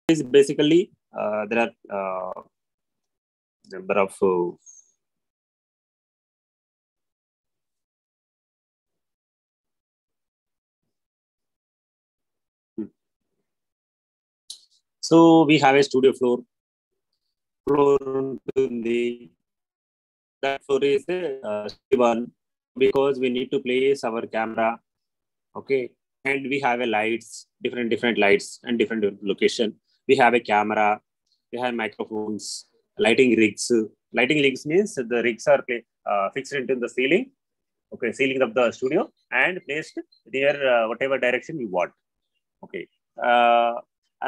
is basically there are number of so we have a studio floor ఉంటుంది. That floor is one because we need to place our camera, okay, and we have a lights, different lights and different location. We have a camera, we have microphones, lighting rigs. Lighting rigs means the rigs are fixed into the ceiling, okay, ceiling of the studio and placed near whatever direction you want, okay.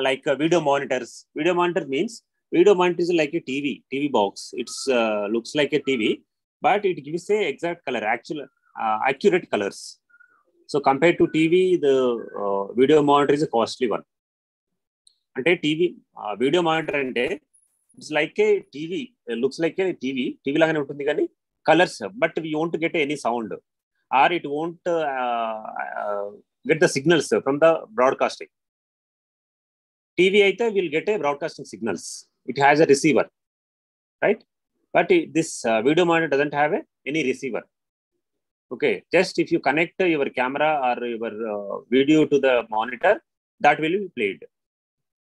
Like video monitors. Video monitor means video monitor is like a TV box. It's looks like a TV, but it gives a exact color, actual accurate colors. So compared to TV, the video monitor is a costly one. Ante TV video monitor ante it's like a TV. It looks like a TV lagane untundi gaani colors, but we won't get any sound, or it won't get the signals from the broadcasting. TV aithe will get a broadcasting signals. It has a receiver, right? But this video monitor doesn't have any receiver. Okay, just if you connect your camera or your video to the monitor, that will be played.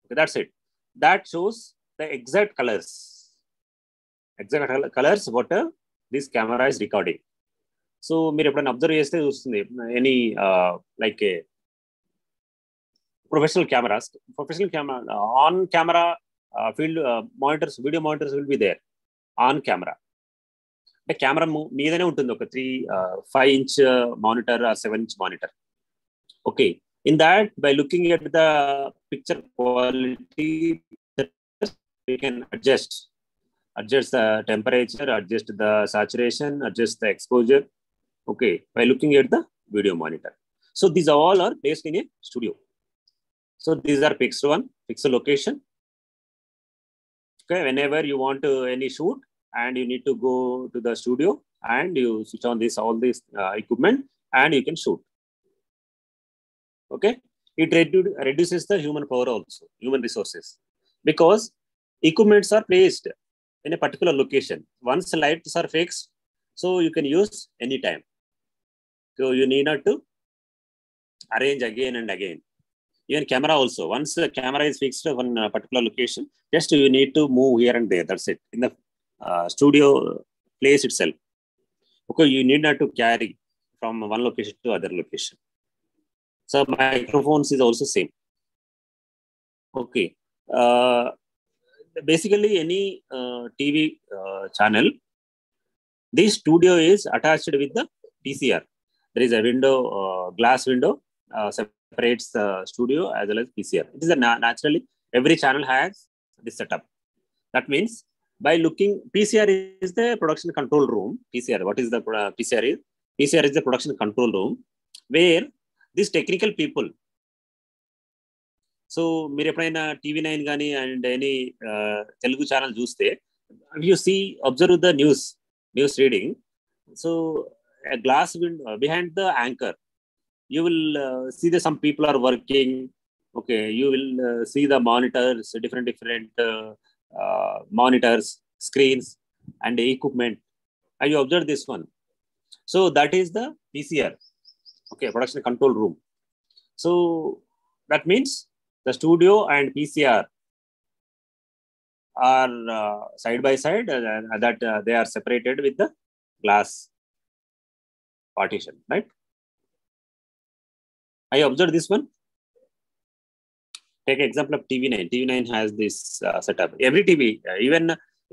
Okay, that's it. That shows the exact colors what this camera is recording. So మీరు ఎప్పుడైనా observe చేస్తే చూస్తుంది any like professional cameras, on camera field monitors, video monitors will be there on camera. The camera meedane untundi oka 5-inch monitor or 7-inch monitor. Okay, in that by looking at the picture quality, we can adjust the temperature, adjust the saturation, adjust the exposure, okay, by looking at the video monitor. So these all are placed in a studio. So these are fixed location. Okay, whenever you want any shoot and you need to go to the studio and you switch on all this equipment and you can shoot. Okay, it reduces the human power also, human resources, because equipments are placed in a particular location. Once lights are fixed, so you can use anytime. So you need not to arrange again and again. Even camera also, once the camera is fixed on a particular location, just you need to move here and there. That's it. In the studio place itself, okay, you need not to carry from one location to other location. So microphones is also same. Okay, basically any TV channel, this studio is attached with the PCR. There is a window, glass window, separates the studio as well as PCR. It is a naturally every channel has this setup. That means by looking, PCR is the production control room. PCR, what is the PCR is? PCR is the production control room where these technical people. So మీరు ఎప్పుడైనా TV9 కానీ and any Telugu channel చూస్తే, you see, observe the news reading. So a glass window behind the anchor, you will see that some people are working. Okay, you will see the monitors, different monitors, screens, and equipment. And you observe this one. So that is the PCR. Okay, production control room. So that means the studio and PCR are side by side. That they are separated with the glass partition, right? I observed this one. Take example of TV9. TV9 has this setup. Every TV, even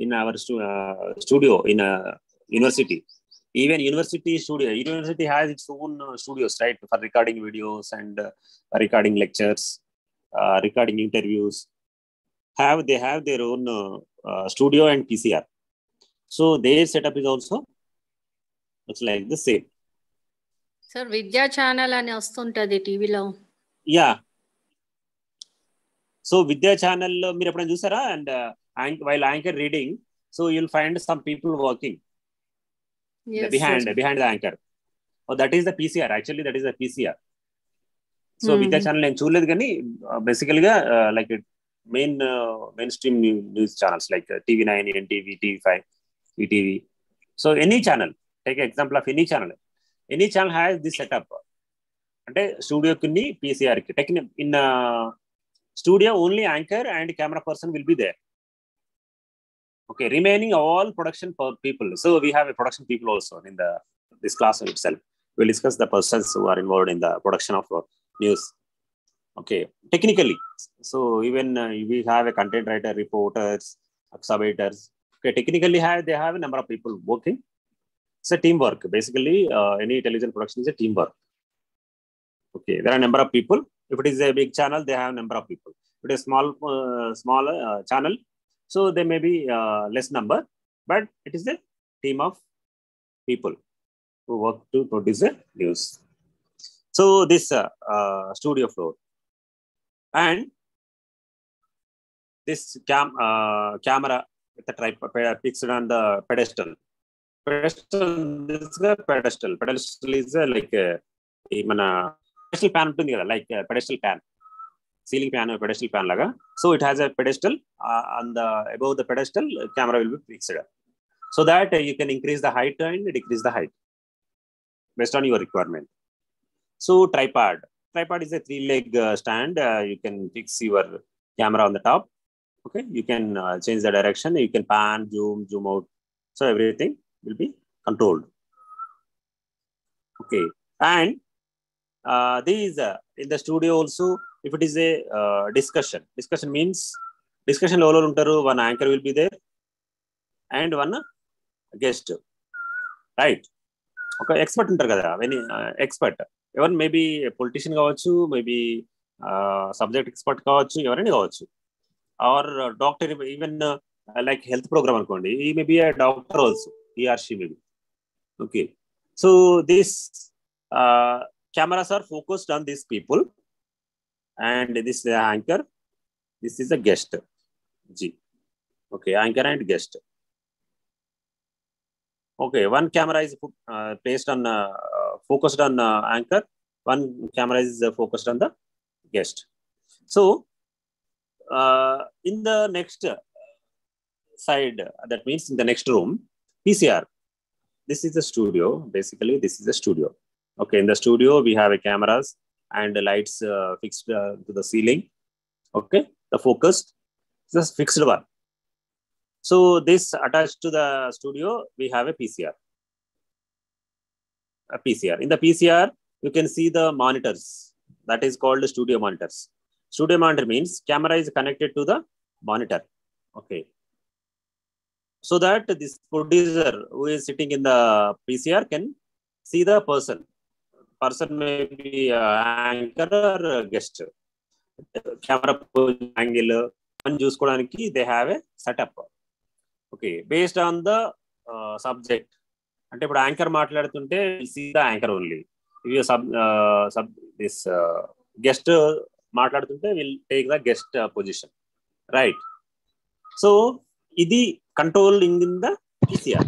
in our studio in a university, even university has its own studios, right, for recording videos and recording lectures, recording interviews. They have their own studio and PCR. So their setup is also looks like the same. Sir, Vidya channel అని వస్తుంటది టీవీలో. Yeah. So Vidya channel lo meer eppudaina chusara, and while anchor reading, so you'll find some people working behind the anchor. Oh, that is the PCR. Actually, that is the PCR. So Vidya channel నేను చూడలేదు కానీ basically గా like mainstream news channels like TV9, NTV, TV5, ETV. So any channel, take an example of any channel. Any channel has this setup. అంటే స్టూడియోకి PCR కి in studio only anchor and camera person will be there. Okay, remaining all production people. So we have a production people also in this class itself. We'll discuss the persons who are involved in the production of news. Okay, technically. So even we have a content writer, reporters, sub-editors. Okay, technically they have a number of people working. It's a teamwork. Basically, any television production is a teamwork. Okay, there are a number of people. If it is a big channel, they have a number of people. If it is a small channel, so there may be less number, but it is a team of people who work to produce the news. So this studio floor and this camera with the tripod fixed on the pedestal. Pedestal is a pedestal. Pedestal is like even a pedestal pan like a pedestal pan. Ceiling pan or pedestal pan laga. So it has a pedestal on the above the pedestal camera will be fixed so that you can increase the height and decrease the height based on your requirement. So tripod is a 3-leg stand. You can fix your camera on the top. Okay, you can change the direction. You can pan, zoom out. So everything will be controlled. Okay, and these in the studio also, if it is a discussion means discussion lo untaru, one anchor will be there and one guest, right? Okay, expert untaru kada, any expert, even maybe a politician kavachu, maybe subject expert kavachu, evarani kavachu, or doctor, even like health program anukondi, he may be a doctor also, he or she may be. Okay, so this cameras are focused on these people, and this is the anchor, this is the guest. G. Okay, anchor and guest. Okay, one camera is placed on focused on anchor, one camera is focused on the guest. So in the next side, that means in the next room, PCR. This is the studio. Basically, this is the studio. Okay, in the studio, we have a cameras and the lights fixed to the ceiling. Okay, the focused, just fixed one. So this attached to the studio, we have a PCR. A PCR. In the PCR, you can see the monitors. That is called studio monitors. Studio monitor means camera is connected to the monitor. Okay. So that this producer who is sitting in the PCR can see the person. Person may be anchor or guest. Camera angle and చూసుకోవడానికి they have a setup. Okay, based on the subject. అంటే ఇప్పుడు anchor మాట్లాడుతుంటే see the anchor only. If you this guest మాట్లాడుతుంటే will take the guest position, right? So ఇది controlling in the PCR.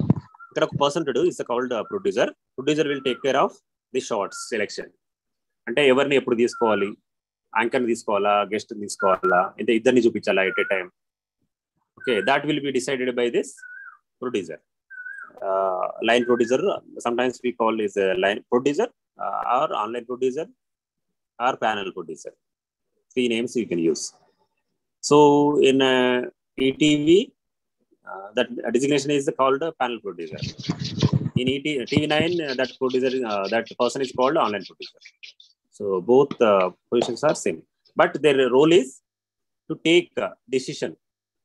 ఇక్కడ ఒక person to do is called producer. Producer will take care of the shots selection. అంటే ఎవరిని ఎప్పుడు తీసుకోవాలి, యాంకర్ని తీసుకోవాలా, guest తీసుకోవాలా, అంటే ఇద్దరిని చూపించాలా at a time. Okay, that will be decided by this producer. Line producer, sometimes we call is a line producer or online producer or panel producer. 3 names you can use. So in ETV, that designation is called panel producer. In TV9, that producer, that person is called online producer. So both positions are same, but their role is to take decision.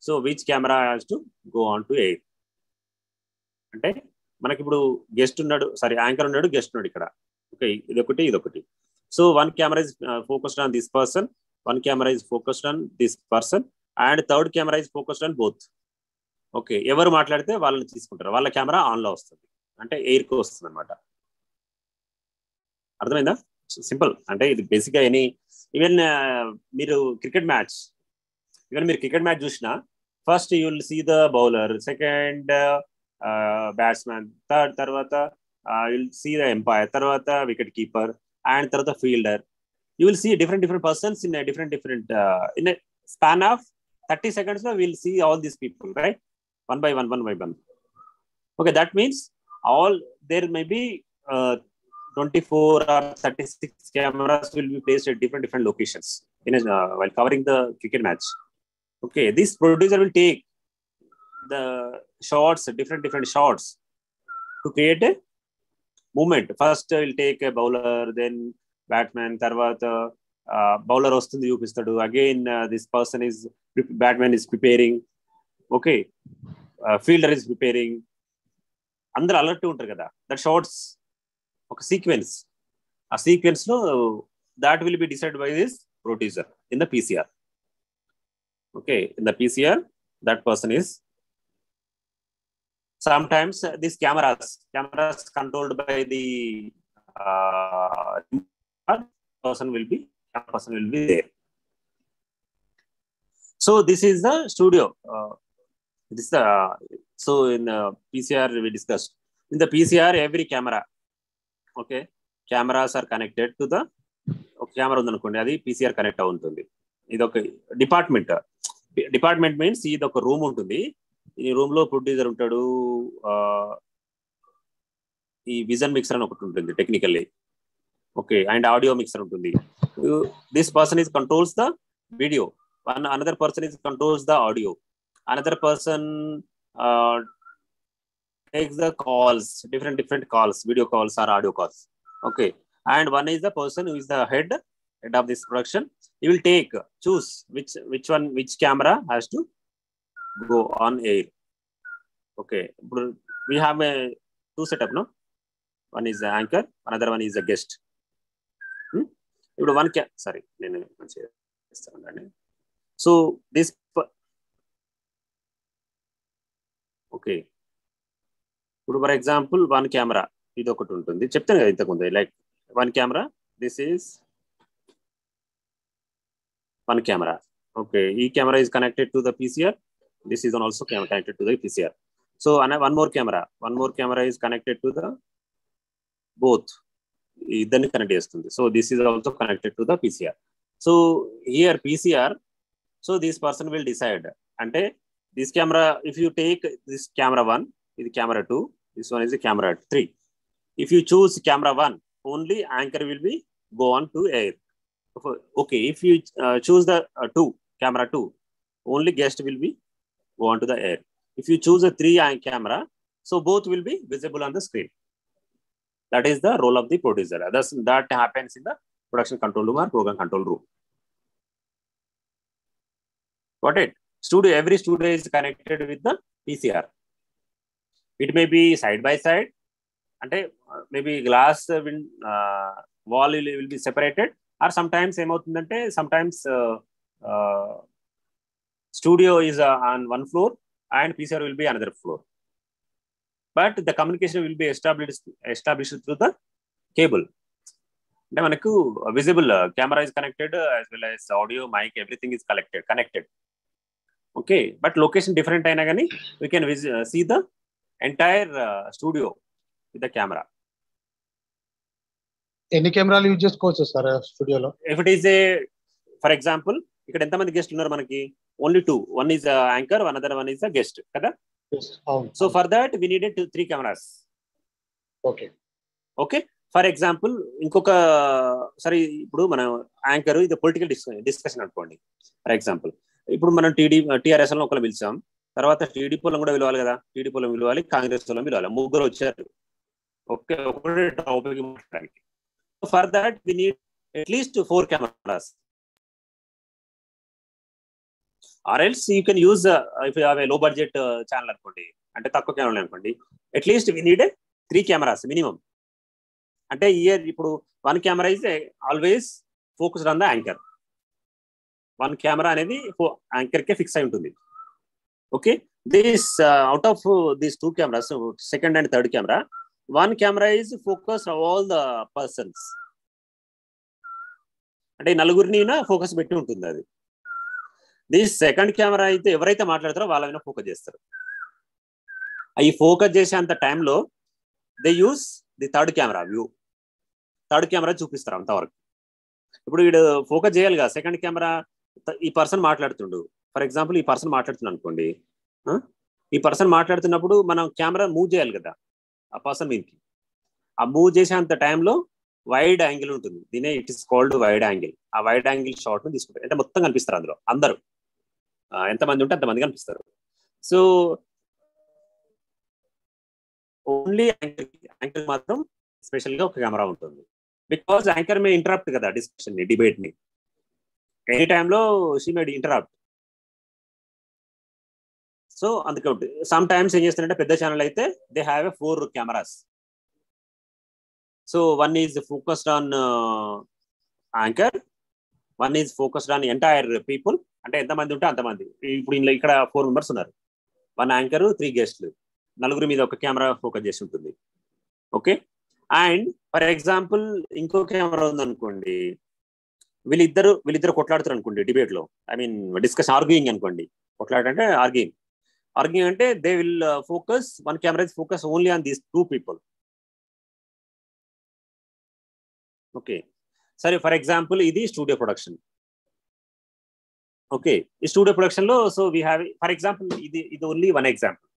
So which camera has to go on to air. అంటే మనకి ఇప్పుడు guest ఉన్నాడు, sorry anchor ఉన్నాడు, guest ఉన్నాడు ఇక్కడ. Okay, ఇదొకటి. So one camera is focused on this person, one camera is focused on this person, and third camera is focused on both. Okay, ఎవరు మాట్లాడితే వాళ్ళని తీసుకుంటారు, వాళ్ళ కెమెరా ఆన్లో వస్తుంది, అంటే ఎయిర్కి వస్తుంది అనమాట. అర్థమైందా? సింపుల్. అంటే ఇది బేసిక్గా ఈవెన్ మీరు క్రికెట్ మ్యాచ్ చూసినా first you will see the bowler, second batsmen, third తర్వాత you'll see the umpire, తర్వాత wicket keeper, and తర్వాత fielder. You will see different persons in a different in a span of 30 seconds we'll see all these people, right? One by one. Okay, that means all there may be 24 or 36 cameras will be placed at different locations while covering the cricket match. Okay, this producer will take the shots, different shots to create a movement. First will take a bowler, then batsman, tarvata bowler vastundi chupistadu, again this person is batman is preparing, okay, fielder is preparing, అందరూ alert ఉంటారు కదా. That shorts ఒక sequence, ఆ sequence లో that will be decided by this producer in the PCR. Okay, in the PCR that person is sometimes these cameras controlled by the person will be there. So this is the studio. So in PCR we discussed. In the PCR every camera, okay, cameras are connected to the camera undanukondi, adi PCR connect avutundi. Idu oka department means idu oka room untundi. ఈ room లో producer ఉంటాడు, ఈ vision mixer అని ఒకటి ఉంటుంది technically, okay, and audio mixer ఉంటుంది. This person is controls the video, another person is controls the audio, another person takes the calls, different calls, video calls or audio calls, okay, and one is the person who is the head of this production. He will choose which camera has to go on air. Okay, we have a two setup, no? One is the anchor, another one is the guest. One sorry, so this, okay, for example one camera ఇది ఒకటి ఉంటుంది చెప్తాను కదా ఇంతకుముందు, like one camera, this is one camera, okay, ఈ camera is connected to the PCR, this is also connected to the PCR. So one more camera is connected to the both, iddarni connect chestundi. So this is also connected to the PCR. So here PCR, so this person will decide, ante this camera, if you take this camera 1, this camera 2, this one is the camera 3. If you choose camera 1, only anchor will be go on to air. Okay, if you choose the camera 2, only guest will be go on to the air. If you choose a 3 camera, so both will be visible on the screen. That is the role of the producer. That happens in the production control room or program control room. Got it? Every studio is connected with the PCR. It may be side by side, and maybe glass wall will be separated, or sometimes sometimes studio is on one floor and PCR will be another floor, but the communication will be established through the cable. Manaku visible camera is connected, as well as audio, mic, everything is connected. Okay, but location different aina gani we can see the entire studio with the camera. Any camera use చేసుకోవచ్చు sir studio లో? If it is a, for example, ఇక్కడ ఎంత మంది guest ఉన్నారు మనకి? Only 2. One is the anchor, another one is the guest, kada? Yes. So for that we needed 3 cameras. Okay, for example ఇంకొక సరే ఇప్పుడు మనం యాంకర్ ఇది పొలిటికల్ డిస్కషన్ అనుకోండి. ఫర్ ఎగ్జాంపుల్ ఇప్పుడు మనం టీఆర్ఎస్ లో ఒకరు పిలిచాం, తర్వాత టీడీపీలో కూడా పిలవాలి కదా, టీడీపీలో పిలవాలి, కాంగ్రెస్ లో పిలవాలి, 3 వచ్చారు. ఓకే, ఒకటే టాపిక్ మాట్లాడడానికి. For that we need at least 4 cameras. Or else you can use if you have a low budget channel అనుకోండి, అంటే తక్కువ కెమెరా అనుకోండి, at least we need 3 cameras minimum. అంటే ఇప్పుడు 1 camera is always focused on the anchor. 1 camera అనేది anchor కే fix అయి ఉంటుంది. Okay, this out of these 2 cameras, second and third camera, 1 camera is focused on all the persons. అంటే నలుగురిని focus పెట్టి ఉంటుంది అది. దిస్ సెకండ్ కెమెరా అయితే ఎవరైతే మాట్లాడతారో వాళ్ళ మీద ఫోకస్ చేస్తారు. ఈ ఫోకస్ చేసే అంత టైంలో they use the third camera చూపిస్తారు అంతవరకు. ఇప్పుడు వీడు ఫోకస్ చేయాలి కదా, సెకండ్ కెమెరా ఈ పర్సన్ మాట్లాడుతుండు, ఫర్ ఎగ్జాంపుల్ ఈ పర్సన్ మాట్లాడుతున్నాను అనుకోండి, ఈ పర్సన్ మాట్లాడుతున్నప్పుడు మనం కెమెరా మూవ్ చేయాలి కదా ఆ పర్సన్ మీదకి. ఆ మూవ్ చేసేంత టైంలో వైడ్ యాంగిల్ ఉంటుంది, దీనే it is called wide angle. ఆ వైడ్ యాంగిల్ షాట్ ను తీసుకుంటారు, అంటే మొత్తం కనిపిస్తారు అందులో అందరూ, ఎంతమంది ఉంటే అంతమంది కనిపిస్తారు. సో ఓన్లీ యాంకర్ మాత్రం స్పెషల్ గా ఒక కెమెరా ఉంటుంది, బికాస్ యాంకర్ మే ఇంటరప్ట్ కదా డిస్కషన్ ని, డిబేట్ ని. ఎనీ టైంలో షీ మే ఇంటరప్ట్. సో అందుకే సమ్ టైమ్స్ ఏం చేస్తారంటే పెద్ద ఛానల్ అయితే they have 4 cameras. So one is focused on anchor, one is focused on entire people, అంటే ఎంతమంది ఉంటే అంతమంది. ఇప్పుడు ఇక్కడ 4 మెంబర్స్ ఉన్నారు, 1 యాంకర్ 3 గెస్ట్లు, నలుగురి మీద ఒక కెమెరా ఫోకస్ చేసి ఉంటుంది. ఓకే, అండ్ ఫర్ ఎగ్జాంపుల్ ఇంకో కెమెరా ఉందనుకోండి, వీళ్ళిద్దరు కొట్లాడుతారు అనుకోండి డిబేట్ లో, ఐ మీన్ డిస్కస్ ఆర్గ్యూయింగ్ అనుకోండి. కొట్లాడంటే ఆర్గ్యూయింగ్ అంటే they will focus, one camera is focus only on these 2 people. Okay, సరే ఫర్ ఎగ్జాంపుల్ ఇది స్టూడియో ప్రొడక్షన్. ఓకే, ఈ స్టూడియో ప్రొడక్షన్ లో so we have for example ఇది ఓన్లీ వన్ ఎగ్జాంపుల్,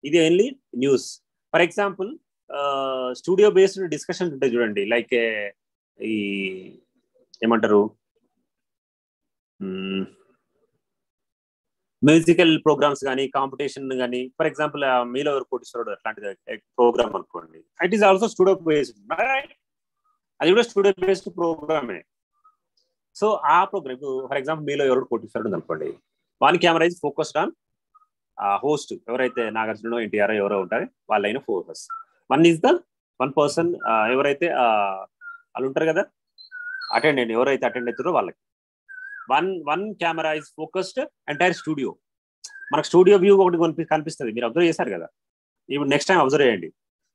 ఇది only news. For example studio based discussion ఉంటాయి చూడండి, like ఈ ఏమంటారు మ్యూజికల్ ప్రోగ్రామ్స్ కానీ, కాంపిటీషన్ కానీ. ఫర్ ఎగ్జాంపుల్ మీలో ఎవరు కోటీశ్వరుడు అట్లాంటిది ప్రోగ్రామ్ అనుకోండి, it is also studio based, అది కూడా స్టూడియో బేస్డ్ ప్రోగ్రామే. సో ఆ ప్రోగ్రామ్ ఫర్ ఎగ్జాంపుల్ మీలో ఎవరు కోటీశ్వరుడు అనుకోండి, one camera is focused on host, ఎవరైతే నాగార్జున ఎన్టీఆర్ ఎవరో ఉంటారో వాళ్ళైన ఫోకస్. వన్ పర్సన్ ఎవరైతే వాళ్ళు ఉంటారు కదా అటెండెంట్, ఎవరైతే అటెండ్ అవుతారో వాళ్ళకి one camera is focused entire studio. మనకు స్టూడియో వ్యూ ఒకటి కనిపిస్తుంది, మీరు అబ్జర్వ్ చేశారు కదా, ఇప్పుడు నెక్స్ట్ టైం అబ్జర్వ్ చేయండి.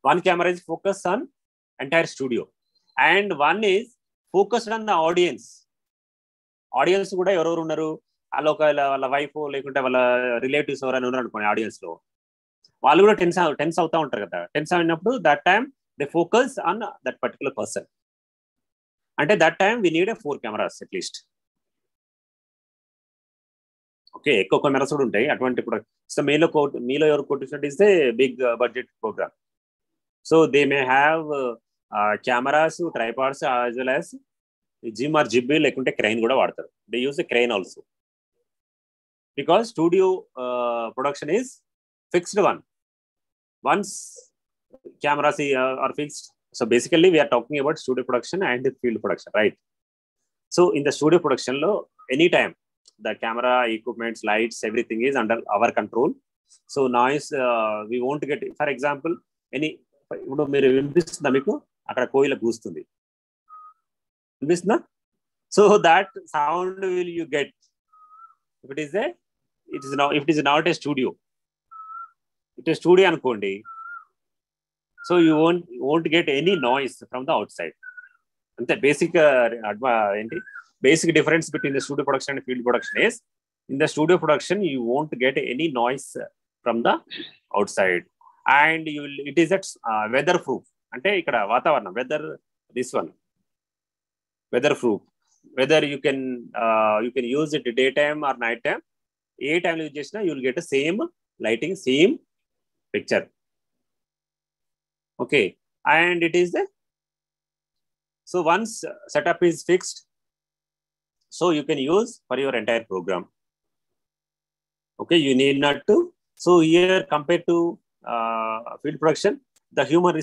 One camera is focus on entire studio and one is focused on the audience. Audience కూడా ఎవరెవరు ఉన్నారు, వాళ్ళ వైఫ్ లేకుంటే వాళ్ళ రిలేటివ్స్ ఎవరైనా ఉన్నారు అనుకోండి ఆడియన్స్ లో, వాళ్ళు కూడా టెన్స్ అవుతా ఉంటారు కదా. టెన్స్ అయినప్పుడు that time they focus on that particular person. అంటే that time we need 4 cameras at least. Okay, ఎక్కువ కెమెరాస్ కూడా ఉంటాయి అటువంటి. ఇప్పుడు సో మీలో ఎవరు కొట్టినట్టు ఇస్తే big budget program, so they may have cameras, tripods as well as jim or jibby, లేకుంటే క్రైన్ కూడా వాడతారు. They use the crane also, because studio production is fixed one. Once cameras are fixed, so basically we are talking about studio production and field production, right? So in the studio production lo anytime the camera equipments, lights, everything is under our control. So noise we won't get, for example any ఇప్పుడు మీరు వినిపిస్తుందా మీకు అక్కడ కోయిల కూస్తుంది, వినిపిస్తుందా? So that sound will you get if it is not a studio. It is studio అనుకోండి, so you won't get any noise from the outside. అంతే basic ఏంటి basic difference between the studio production and field production is, in the studio production you won't get any noise from the outside and it is at weather proof. అంటే ఇక్కడ వాతావరణం weather, this one weather proof, whether you can use it daytime or night time. ఏ టైంలో use చేసినా you will get same lighting, same picture. Okay, and it is so once setup is fixed, so you can use for your entire program. Okay, you need not to. So here compare to field production, the human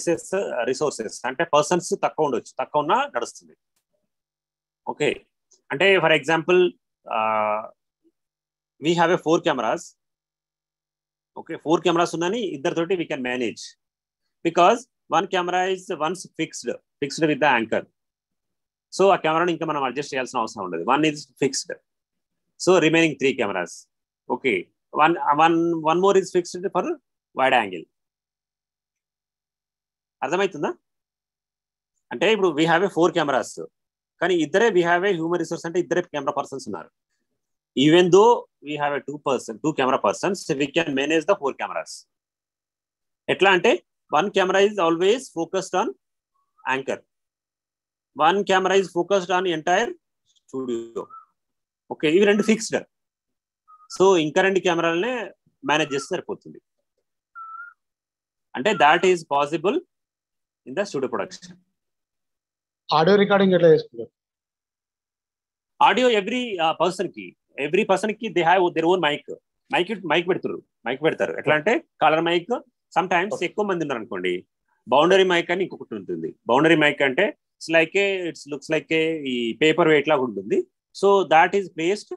resources అంటే persons తక్కువ ఉండొచ్చు, తక్కువ ఉన్నా నడుస్తుంది. Okay, అంటే for example we have 4 cameras. Okay, 4 cameras ఉన్నని ఇద్దరితోటి we can manage, because one camera is once fixed with the anchor. So ఆ కెమెరాని ఇంకా మనం అడ్జస్ట్ చేయాల్సిన అవసరం ఉండదు, one is fixed. So remaining 3 cameras. Okay, one more is fixed for wide angle. అర్థమవుతుందా? అంటే ఇప్పుడు we have 4 cameras, కానీ we have a human resource అంటే ఇద్దరే కెమెరా పర్సన్స్ ఉన్నారు. Even though we have a 2 camera persons, we can manage the 4 cameras. ఎట్లా అంటే one camera is always focused on anchor, one camera is focused on entire studio. Okay, ఇవి రెండు fixed. So ఇంకా 2 కెమెరాలనే manage చేస్తే సరిపోతుంది. అంటే that is possible in the studio production. Audio recording ఎట్లా చేసుకుంటారు? ఆడియో ఎవ్రీ పర్సన్ కి they have their own mic పెడతారు. ఎట్లా అంటే కలర్ మైక్. సమ్ టైమ్స్ ఎక్కువ మంది ఉన్నారు అనుకోండి, బౌండరీ మైక్ అని ఇంకొకటి ఉంటుంది. బౌండరీ మైక్ అంటే ఇట్స్ లుక్స్ లైక్ ఈ పేపర్ వెయిట్ లాగా ఉంటుంది. So that is placed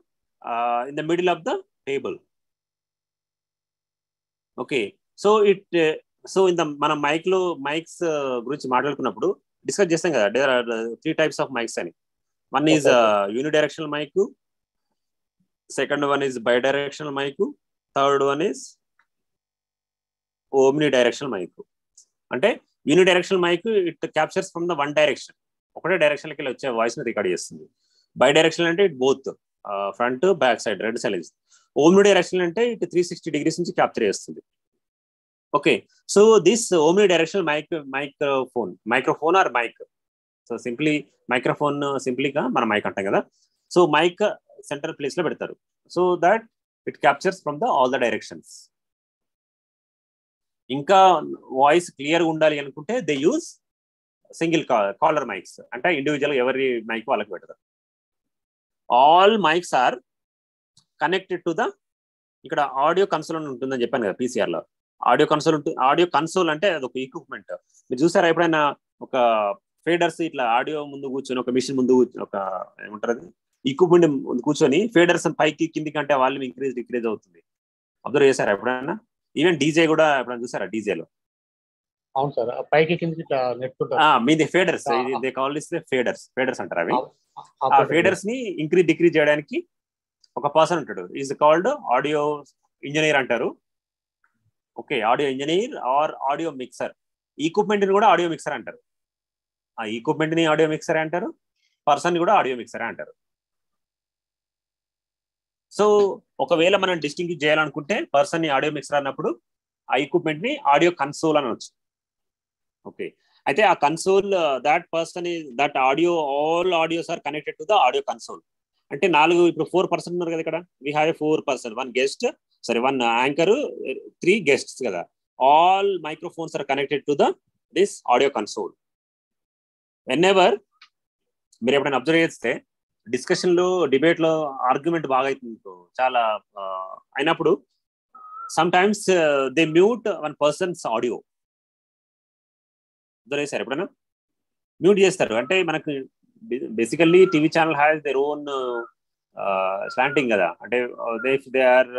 in the middle of the table. Okay, so మనం మైక్స్ గురించి మాట్లాడుకున్నప్పుడు డిస్కస్ చేస్తాం కదా, there are 3 types of mics అని. One is unidirectional mic, second one is bidirectional mic, third one is omni directional mic. అంటే unidirectional mic it captures from the one direction, ఒకటే డైరెక్షన్కి వెళ్ళి వచ్చే వాయిస్ ని రికార్డ్ చేస్తుంది. బై డైరెక్షనల్ అంటే it both front back side 2 sides. Omni directional అంటే it 360 degrees నుంచి క్యాప్చర్ చేస్తుంది. Okay, so this omni directional microphone or mic. So microphone సింప్లీగా మనం మైక్ అంటాం కదా. సో మైక్ సెంట్రల్ ప్లేస్ లో పెడతారు, so that it captures from all the directions. ఇంకా వాయిస్ క్లియర్గా ఉండాలి అనుకుంటే they use single collar mics, అంటే ఇండివిజువల్ ఎవరి మైక్ వాళ్ళకి పెడతారు. All mics are connected to the, ఇక్కడ ఆడియో కన్సోల్ అని ఉంటుందని చెప్పాను కదా PCR లో. ఆడియో కన్సోల్ అంటే అది ఒక ఎక్విప్మెంట్. మీరు చూసారా ఎప్పుడైనా ఒక ఫేడర్స్ ఇట్లా ఆడియో ముందు కూర్చొని, ఒక మిషన్ ముందు ఒక ఏమంటారు ఎక్విప్మెంట్ ముందు కూర్చొని ఫేడర్స్ పైకి కిందికి అంటే వాల్యూమ్ డిక్రీజ్ అవుతుంది. అబ్జర్వ్ చేశారా ఎప్పుడైనా? ఈవెన్ డీజే కూడా ఎప్పుడైనా చూసారా? డీజేలో అవును సార్, పైకి కిందికి నెట్టుకుంటారు. మీది ఫేడర్స్, దే కాల్ దిస్ ఫేడర్స్ అంటారు అవి. ఆ ఫేడర్స్ ని డిక్రీజ్ చేయడానికి ఒక పర్సన్ ఉంటాడు, ఈజ్ కాల్డ్ ఆడియో ఇంజనీర్ అంటారు. Okay, audio engineer or audio mixer. Equipment ని కూడా ఆడియో మిక్సర్ అంటారు. ఆ ఈక్విప్మెంట్ ని ఆడియో మిక్సర్ అంటారు, పర్సన్ కూడా ఆడియో మిక్సర్ అంటారు. సో ఒకవేళ మనం డిస్టింగ్విష్ చేయాలనుకుంటే పర్సన్ ని ఆడియో మిక్సర్ అన్నప్పుడు ఆ ఎక్విప్మెంట్ ని ఆడియో కన్సోల్ అనొచ్చు. ఓకే, అయితే ఆ console that audio all audios are connected to the audio console. అంటే ఇప్పుడు 4 person ఉన్నారు కదా ఇక్కడ. We have 4 person, 1 anchor, 3 guests కదా. All microphones are connected to this audio console. Whenever మీరు ఎప్పుడైనా అబ్జర్వ్ చేస్తే డిస్కషన్ లో, డిబేట్ లో ఆర్గ్యుమెంట్ బాగా అవుతుంది చాలా అయినప్పుడు, sometimes they mute one persons audio. Sir ఎప్పుడైనా మ్యూట్ చేస్తారు. అంటే మనకు basically TV channel has their own slanting కదా. అంటే they are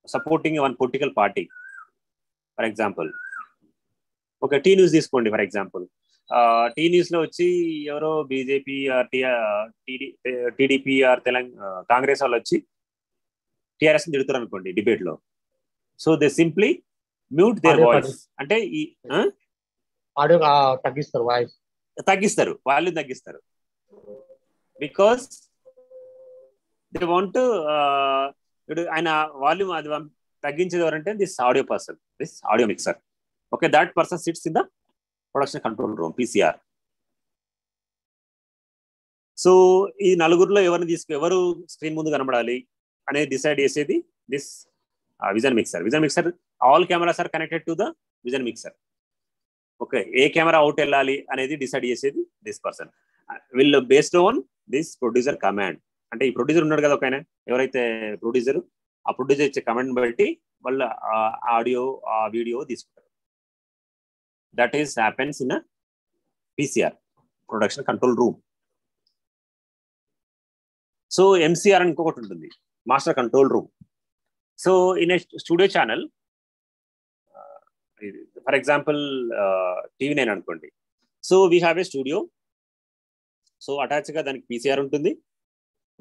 supporting one political party. For example ఒక టీ న్యూస్ తీసుకోండి. ఫర్ ఎగ్జాంపుల్ టీ న్యూస్ లో వచ్చి ఎవరో BJP or TDP or Congress వాళ్ళు వచ్చి టీఆర్ఎస్ తిడుతారు అనుకోండి డిబేట్ లో. So they simply mute their voice. అంటే ఈ ఆడియో తగ్గిస్తారు, వాల్యూమ్ తగ్గిస్తారు. బికాస్ దే వాంట్ ఆయన వాల్యూమ్ అది తగ్గించేది ఎవరంటే this audio mixer. Okay, that person sits in the production control room, PCR. So ఈ నలుగురిలో ఎవరు స్క్రీన్ ముందు కనబడాలి అనేది డిసైడ్ చేసేది this vision mixer. All cameras are connected to the vision mixer. Okay, ఏ కెమెరా అవుట్ వెళ్ళాలి అనేది డిసైడ్ చేసేది దిస్ పర్సన్. వీళ్ళు based on this producer command. అంటే ఈ ప్రొడ్యూసర్ ఉన్నాడు కదా, ఒక ఆయన ఎవరైతే ప్రొడ్యూసర్, ఆ ప్రొడ్యూసర్ ఇచ్చే కమాండ్ బట్టి వాళ్ళ ఆడియో ఆ వీడియో తీసుకుంటారు. That is happens in PCR, production control room. So MCR అని ఇంకొకటి ఉంటుంది, master control room. So in a studio channel, for example TV9 అనుకోండి. So we have a studio. So attach గా దానికి PCR ఉంటుంది.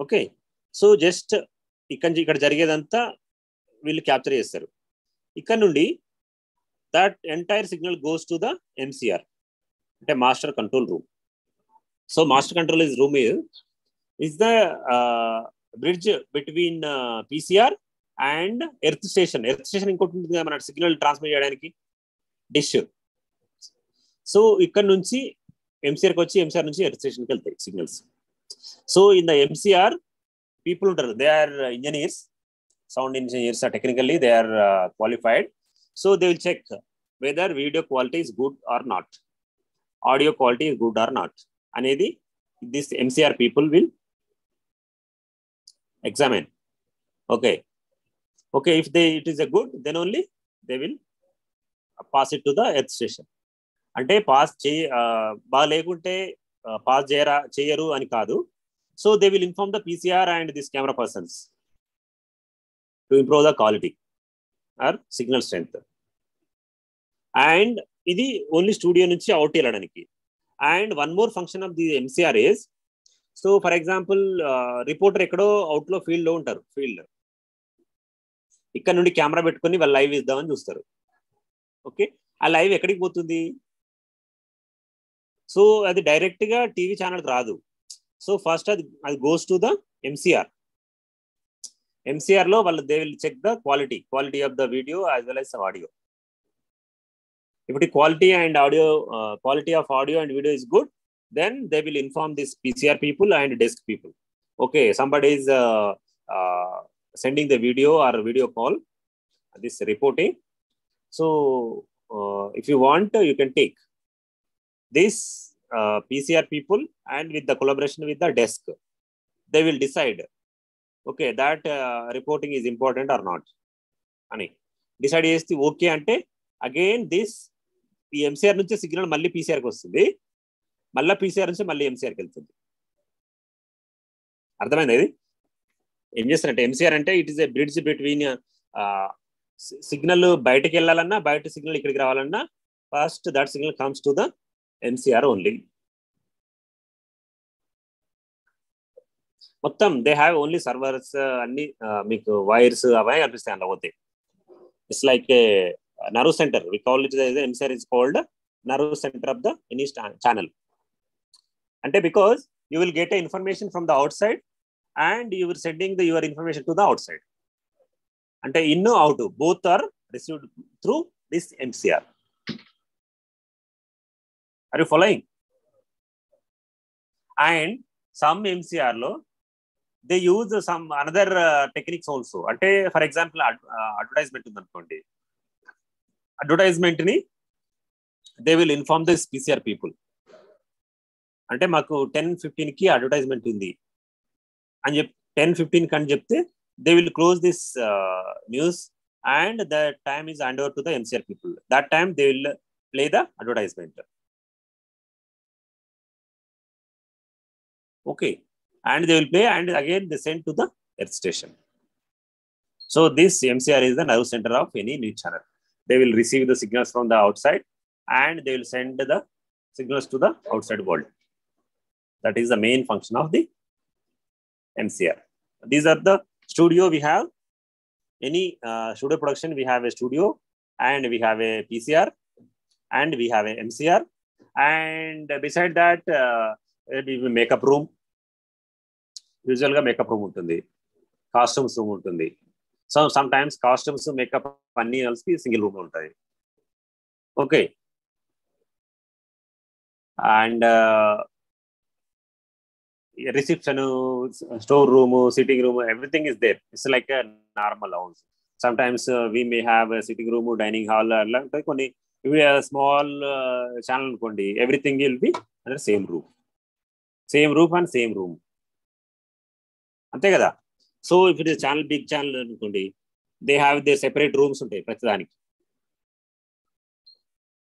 Okay, so just ఇక్కడ జరిగేదంతా వీళ్ళు capture చేస్తారు. ఇక్కడ నుండి that entire signal goes to the MCR, అంటే master control room. So master control room is the bridge between PCR and earth station ఇంకోటి ఉంటుంది కదా మన సిగ్నల్ ట్రాన్స్మిట్ చేయడానికి, డిష్. సో ఇక్కడ నుంచి MCRకి వచ్చి MCR నుంచి ఎర్త్ స్టేషన్కి వెళ్తాయి signals. So in the MCR people, they are engineers, sound engineers are technically, they are qualified. So they will check whether video quality is good or not, audio quality is good or not. Anedi, this MCR people will examine. Okay. Okay, if it is a good, then only they will pass it to the earth station. అంటే pass బాగా లేకుంటే pass చేయరు అని కాదు. So they will inform the PCR and this camera persons to improve the quality are signal strength. And ఇది only studio నుంచి out వెళ్ళడానికి. And one more function of the MCR is, so for example reporter ఎక్కడో అవుట్లో ఫీల్డ్లో ఉంటారు, field ఇక్కడ నుండి camera పెట్టుకొని వాళ్ళు లైవ్ ఇద్దామని చూస్తారు. ఓకే, ఆ లైవ్ ఎక్కడికి పోతుంది? సో అది డైరెక్ట్గా టీవీ ఛానల్కి రాదు. సో ఫస్ట్ అది గోస్ టు ద MCR. MCRలో వాళ్ళు they will check the quality of the video as well as audio. ఇప్పుడు quality and audio, quality of audio and video is good, then they will inform this PCR people and desk people. Okay, somebody is sending the video or video call, this reporting. So if you want, you can take this PCR people and with the collaboration with the desk, they will decide, okay, that reporting is important or not ani decide chesti. Okay ante again this MCR నుంచి signal మళ్ళీ PCR కి వస్తుంది, మళ్ళీ PCR నుంచి మళ్ళీ MCR కి వెళ్తుంది. అర్థమైంది? ఇది ఏం చేస్తారంటే MCR అంటే it is a bridge between signal బయటకు వెళ్ళాలన్నా, బయట సిగ్నల్ ఇక్కడికి రావాలన్నా first that signal comes to the MCR only. మొత్తం దే హ్యావ్ ఓన్లీ సర్వర్స్, అన్ని మీకు వైర్స్ అవే కనిపిస్తాయి అందులో పోతే. It's like a nerve centre, we call it MCR is called nerve centre of the any channel. అంటే because you will get a information from the outside and you are sending your information to the outside. Ante in out both are received through this MCR. Are you following? And some MCR lo they use some another techniques also. Ante for example advertisement undanukondi, advertisement ni they will inform this PCR people. Ante maku 10:15 ki advertisement undi అని చెప్పి 10:15 అని చెప్తే they will close this news and the time is hand over to the MCR people. That time they will play the advertisement. Okay, and they will play and again they send to the earth station. So this MCR is the nerve center of any news channel. They will receive the signals from the outside and they will send the signals to the outside world. That is the main function of the MCR. These are the studio we have. Any studio production, we have a studio and we have a PCR and we have a MCR. And beside that, makeup room. Usually makeup room untundi, costumes room untundi. So sometimes costumes, makeup anni alsi single room untayi. Okay. And reception, store room, sitting room, everything is there. It's like a normal house. Sometimes we may have a sitting room, dining hall, like if we have a small channel, everything will be under same roof and same room. Ante kada. So if it is channel, big channel, they have their separate rooms untai prati daniki.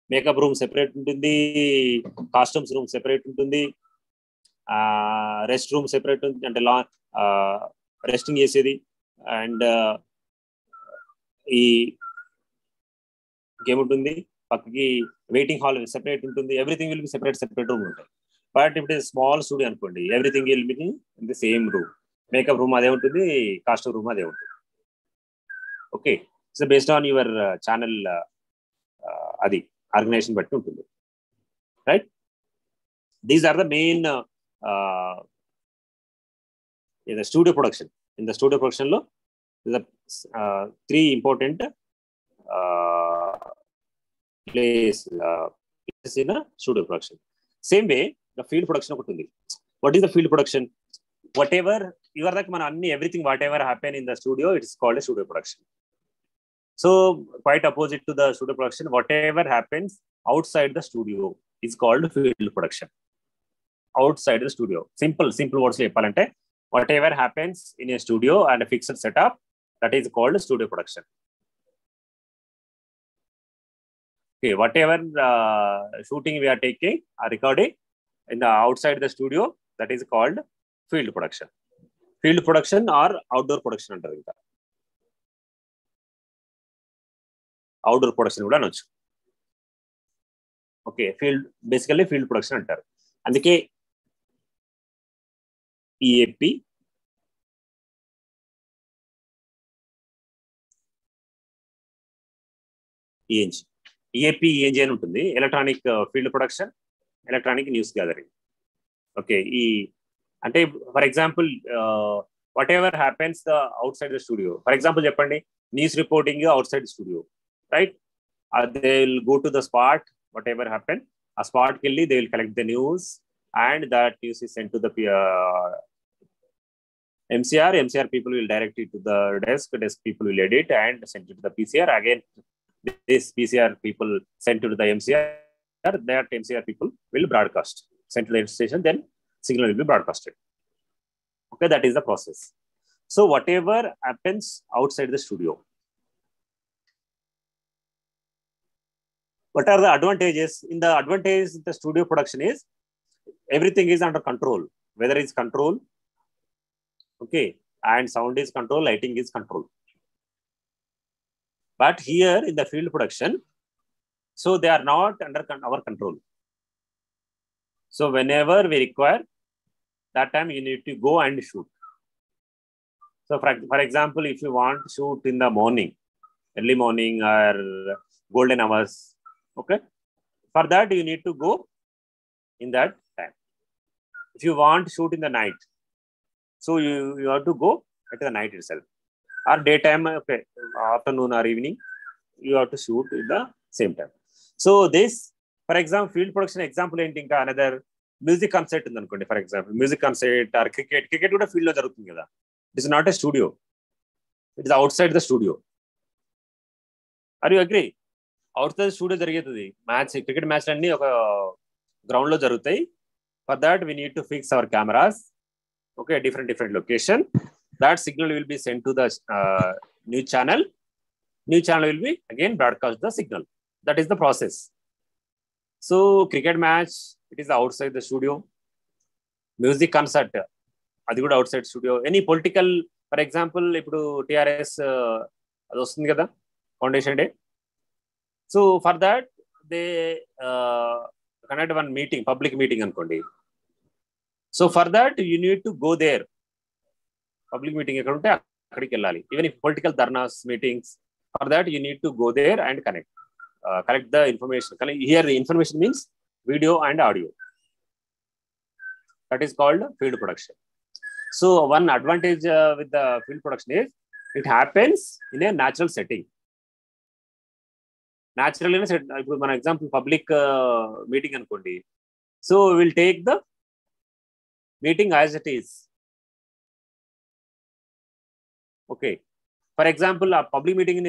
Makeup room separate untundi, costumes room separate untundi, rest room separate ఉంది, అంటే resting చేసేది. And ఈ ఏముంటుంది పక్కకి waiting hall separate ఉంటుంది. Everything will be separate room ఉంటాయి. But ఇప్పుడు small studio అనుకోండి, everything will be in the same room. Makeup room అదే ఉంటుంది, కాస్ట్యూమ్ రూమ్ అదే ఉంటుంది. Okay, so based on your channel అది ఆర్గనైజేషన్ బట్టి ఉంటుంది. Right, these are the main in the studio production. In the studio production lo the three important places in a studio production. Same way the field production okati undi. What is the field production? Whatever ఇవరకు మన అన్ని everything whatever happen in the studio it is called studio production. So quite opposite to the studio production, whatever happens outside the studio is called field production. Outside the studio, simple words lo cheppalante, whatever happens in a studio and a fixed setup, that is called studio production. Okay, whatever shooting we are taking or recording in the outside the studio, that is called field production. Field production or outdoor production antaru. Inka outdoor production kuda anochu. Okay, basically field production అంటారు. అందుకే EAP, ENG అని ఉంటుంది, electronic field production, electronic news gathering. Okay, అంటే for example whatever happens the outside the studio. For example చెప్పండి, news reporting outside studio, right? They will go to the spot, whatever happened, a spot kelli they will collect the news, and that news is sent to the MCR people will direct it to the desk people will edit and send it to the PCR. Again, this PCR people send it to the MCR, that MCR people will broadcast, send to the station, then signal will be broadcasted. Okay, that is the process. So whatever happens outside the studio, what are the advantages? In the advantage in the studio production is everything is under control. Weather is control, okay, and sound is control, lighting is control. But here in the field production, so they are not under our control. So whenever we require, that time you need to go and shoot. So for example, if you want to shoot in the morning, early morning or golden hours, okay, for that you need to go in that time. If you want to shoot in the night, so you have to go at the night itself, or daytime, okay, afternoon or evening, you have to shoot in the same time. So this, for example, field production example ఏంటి, ఇంకా another music concert ఉంది అనుకోండి. For example, music concert or cricket కూడా field లో జరుగుతుంది కదా. It is not a studio, it is outside the studio. Are you agree? Outside studio జరిగేది match, cricket match అన్ని ఒక గ్రౌండ్ లో జరుగుతాయి. For that we need to fix our cameras, okay, different location. That signal will be send to the news channel will be again broadcast the signal. That is the process. So cricket match it is outside the studio. Music concert అది కూడా outside studio. Any political, for example ఇప్పుడు TRS అది వస్తుంది కదా, foundation day. So for that they conduct one meeting, public meeting అనుకోండి. So for that you need to go there. Public meeting ఎక్కడ ఉంటే అక్కడికి వెళ్ళాలి. Even if political dharnas meetings, for that you need to go there and collect the information. Here the information means video and audio. That is called field production. So one advantage with the field production is it happens in a natural setting. Natural గా ఇప్పుడు మన example public meeting అనుకోండి. So will take the meeting as it is. Okay, for example ఆ public meeting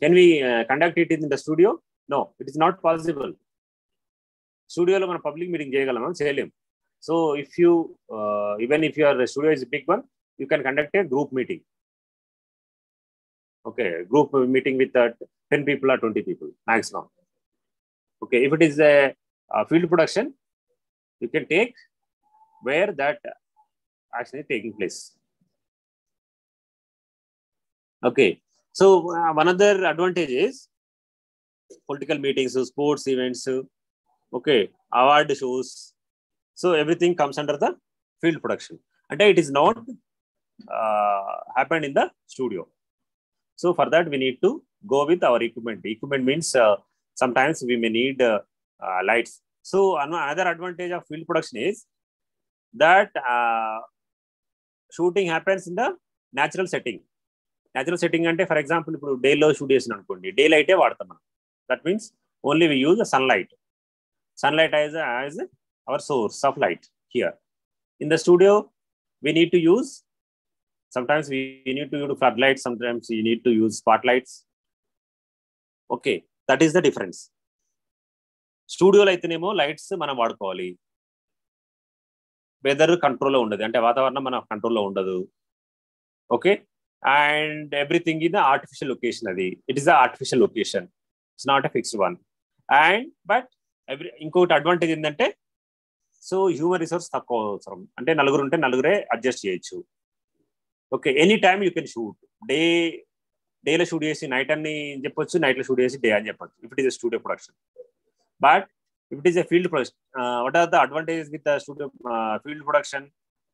can we conduct it in the studio? No, it is not possible. స్టూడియోలో మనం public meeting చేయగలమా? చేయలేం. So if you even if your studio is big one, you can conduct a group meeting. Okay, group meeting with 10 people or 20 people maximum. Okay, if it is a field production, you can take where that actually taking place. Okay, so one other advantage is political meetings, sports events, okay, award shows. So everything comes under the field production, and it is not happened in the studio. So for that we need to go with our equipment. Equipment means sometimes we may need lights. So another advantage of field production is that shooting happens in the natural setting. Natural setting ante, for example, ఇప్పుడు day లో shoot చేసిన అనుకోండి, day లైటే వాడతాం మనం. That means only we use the sunlight. Sunlight as our source of light here. In the studio we need to use Sometimes we need to use floodlights, sometimes you need to use spotlights. Okay, that is the difference. స్టూడియోలో అయితేనేమో lights మనం వాడుకోవాలి, weather కంట్రోల్లో ఉండదు, అంటే వాతావరణం మన కంట్రోల్లో ఉండదు. Okay, and everything in the artificial location. అది it is the artificial location, it's not a fixed one. And but ఇంకొకటి అడ్వాంటేజ్ ఏంటంటే, సో హ్యూమన్ రిసోర్స్ తక్కువ అవసరం, అంటే నలుగురు ఉంటే నలుగురే అడ్జస్ట్ చేయొచ్చు. Okay, any time you can shoot. డేలో షూట్ చేసి నైట్ అని చెప్పొచ్చు, నైట్లో షూట్ చేసి డే అని చెప్పొచ్చు, if it is studio production. But if it is a field production, what are the advantages with the studio field production?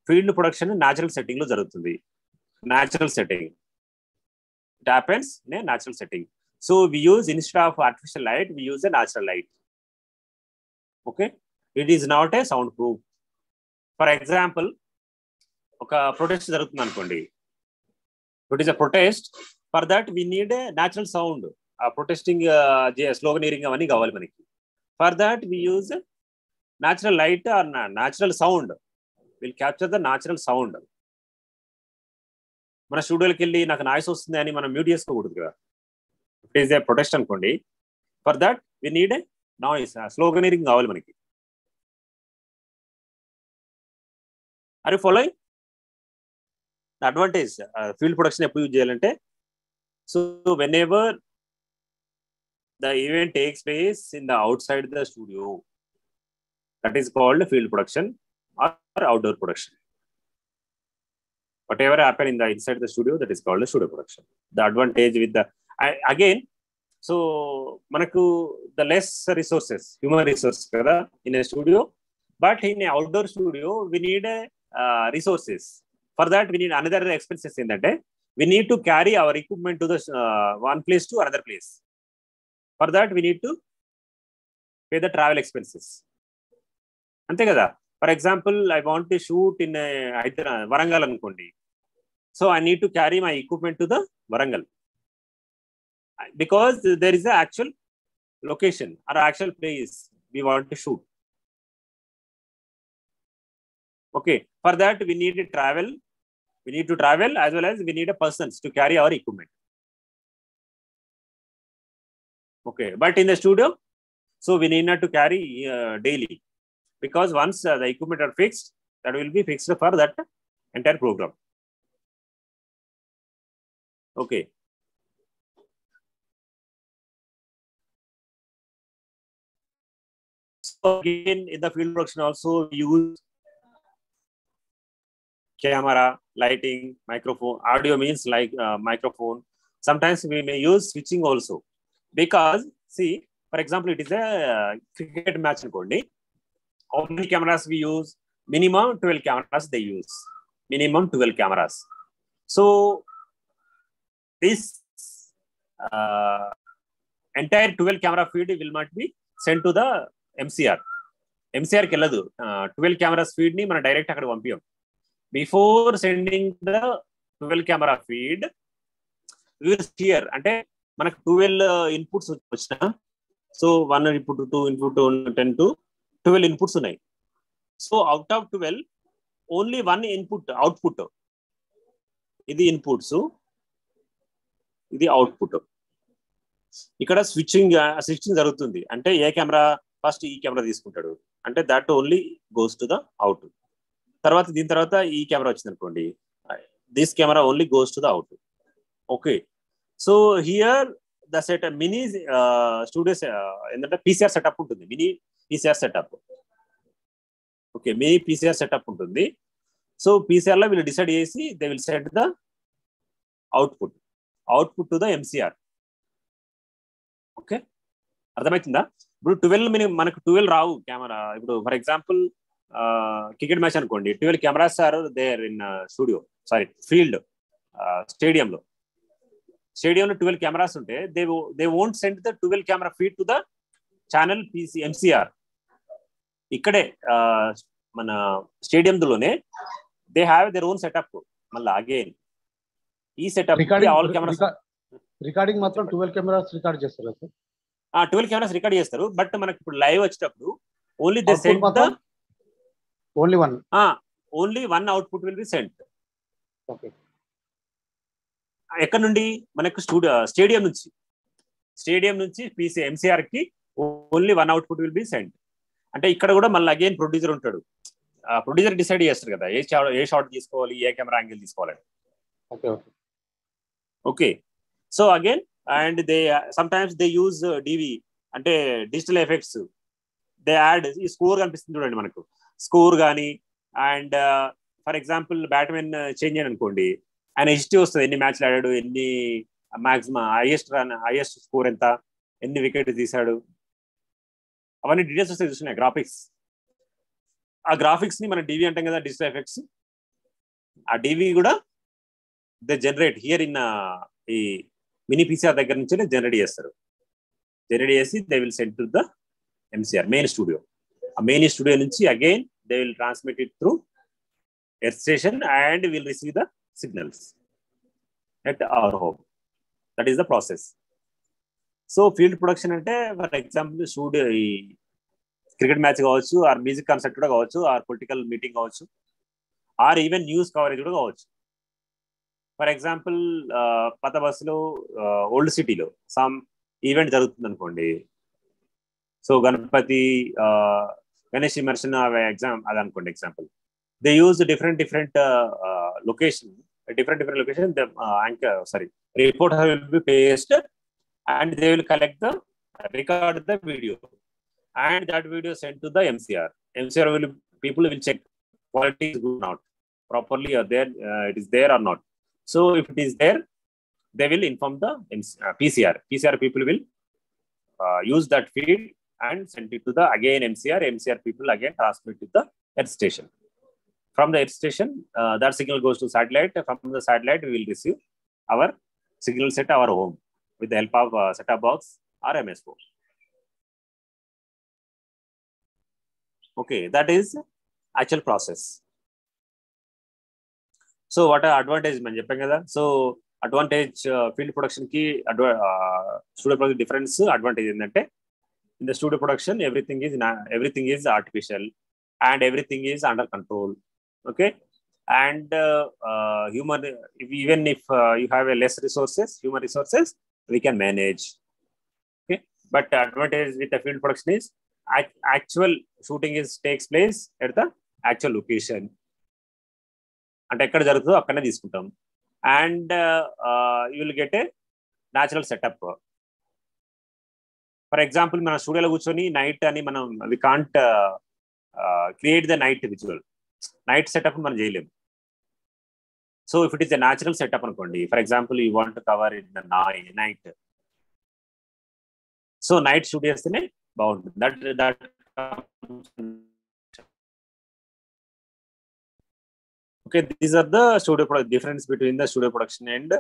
Field production natural setting lo jarugutundi. Natural setting, it happens in a natural setting. So we use, instead of artificial light, we use a natural light. Okay, it is not a soundproof. For example, oka protest jarugutundi anukondi, it is a protest. For that we need a natural sound. Protesting sloganeering avani kavali maniki. For that we use natural light or natural sound. We'll capture the natural sound. మన స్టూడియోకి వెళ్ళి నాకు noise వస్తుంది అని మనం mute చేసుకోకూడదు కదా. It is a protest అనుకోండి. For that we need a noise, sloganeering కావాలి మనకి. Are you following the advantage? Field production ఎప్పుడు యూజ్ చేయాలంటే, so whenever the event takes place in the outside the studio, that is called field production or outdoor production. Whatever happen in the inside the studio, that is called the studio production. The advantage with the again, so manaku the less resources, human resources kada in a studio, but in a outdoor studio we need resources. For that we need another expenses in that day. We need to carry our equipment to the one place to another place. For that we need to pay the travel expenses. Ante kada. For example, I want to shoot in Warangal anukondi, so I need to carry my equipment to the Warangal because there is an actual location or actual place we want to shoot. Okay, for that we need to travel. We need to travel as well as we need a persons to carry our equipment. Okay, but in the studio, so we need not to carry daily, because once the equipment are fixed, that will be fixed for that entire program. Okay. So again, in the field production also we use camera, lighting, microphone. Audio means like microphone. Sometimes we may use switching also. Because see, for example, it is a cricket match anukondi. How many cameras we use? Minimum 12 cameras they use. Minimum 12 cameras. So this entire 12 camera feed will not be sent to the MCR. MCR కెళ్ళదు. 12 cameras feed ni మనం direct అక్కడ పంపియం. Before sending the 12 camera feed, we will steer. అంటే మనకు 12 inputs వచ్చినా, so 1 input, 2 input, 10 to 12 inputs ఉన్నాయి. So out of 12 only 1 input output. ఇది inputs, ఇది output. ఇక్కడ switching జరుగుతుంది. అంటే ఏ కెమెరా ఫస్ట్ ఈ కెమెరా తీసుకుంటాడు అంటే that only goes to the out. తర్వాత దీని తర్వాత ఈ కెమెరా వచ్చింది అనుకోండి, this camera only goes to the out. Okay, so here the set mini studios ఏంటంటే పీసీఆర్ సెటప్ ఉంటుంది. Mini PCR setup. Okay, mini PCR setup ఉంటుంది. సో పీసీఆర్ లో వీళ్ళు డిసైడ్ చేసి they will set the output to the MCR. Okay, అర్థమవుతుందా? ఇప్పుడు 12 మనకు 12 రావు కెమెరా. ఇప్పుడు ఫర్ ఎగ్జాంపుల్ క్రికెట్ మ్యాచ్ అనుకోండి, 12 cameras are there in studio, sorry field, స్టేడియంలో 12 కెమెరాస్ ఉంటే they won't send the 12 camera feed to the channel PC MCR. ఇక్కడే మన స్టేడియంలోనే they have their own setup. మళ్ళీ అగైన్ ఈ సెటప్ ఆల్ కెమెరాస్ రికార్డింగ్ మాత్రం 12 cameras record చేస్తారు sir. 12 cameras record చేస్తారు. బట్ మనకి ఇప్పుడు లైవ్ వచ్చేటప్పుడు only they send the only one output will be sent. Okay, ఎక్కడ నుండి మనకు స్టేడియం నుంచి MCR కి only 1 output will be send. అంటే ఇక్కడ కూడా మళ్ళీ అగైన్ ప్రొడ్యూసర్ ఉంటాడు. ప్రొడ్యూసర్ డిసైడ్ చేస్తారు కదా ఏ షాట్ తీసుకోవాలి, ఏ కెమెరా యాంగిల్ తీసుకోవాలని. Okay, so again and they sometimes they use DV అంటే డిజిటల్ ఎఫెక్ట్స్. దే యాడ్ ఈ స్కోర్ కనిపిస్తుంది చూడండి మనకు, స్కోర్ కానీ. And for example batsmen change అయ్యాను అనుకోండి, ఆయన హిస్టరీ వస్తుంది, ఎన్ని మ్యాచ్లు ఆడాడు, ఎన్ని మాక్సిమం హైయెస్ట్ స్కోర్ ఎంత, ఎన్ని వికెట్ తీశాడు, అవన్నీ డీటెయిల్స్ వస్తాయి చూస్తున్నాయి. గ్రాఫిక్స్, ఆ గ్రాఫిక్స్ ని మనం డివి అంటాం కదా, డిజిటల్ ఎఫెక్ట్స్. ఆ డివి కూడా దే జనరేట్ హియర్ ఇన్ ఈ మినీ పీసీఆర్ దగ్గర నుంచి జనరేట్ చేస్తారు. జనరేట్ చేసి they will send to the MCR main studio. ఆ మెయిన్ స్టూడియో నుంచి again they will transmit it through earth station and will receive the signals at our home. That is the process. So field production అంటే for example studio, ఈ cricket match కావచ్చు, or music concert కూడా కావచ్చు, or political meeting కావచ్చు, are even news coverage కూడా కావచ్చు. For example పాత బస్సులో ఓల్డ్ సిటీలో సమ్ ఈవెంట్ జరుగుతుంది అనుకోండి. సో గణేష్ ఇమర్షన్ అది అనుకోండి example. They use different location. Different location, the report will be pasted and they will record the video, and that video sent to the MCR. People will check quality is good or not, properly or there it is there or not. So if it is there, they will inform the PCR. People will use that feed and send it to the again MCR. MCR people again transmit to the earth station. From the earth station, that signal goes to satellite. From the satellite, we will receive our signal at our home with the help of set-top box or MS4. Okay, that is actual process. So what are advantage man cheppam kada? So advantage field production ki studio production difference advantage endante, in the studio production everything is artificial and everything is under control. Okay, and human, even if you have a less human resources, we can manage. Okay, but advantage with the field production is actual shooting takes place at the actual location. అంటే ఎక్కడ జరుగుతుందో అక్కడనే తీసుకుంటాం. And you will get a natural setup. For example మన స్టూడియోలో కూర్చొని night అని మనం we can't create the night visual. Night setup మనం చేయలేము. So if it is a natural setup అనుకోండి, for example you want cover in the night, so night shoot చేస్తేనే బాగుంటుంది. That okay, these are the studio difference between the studio production and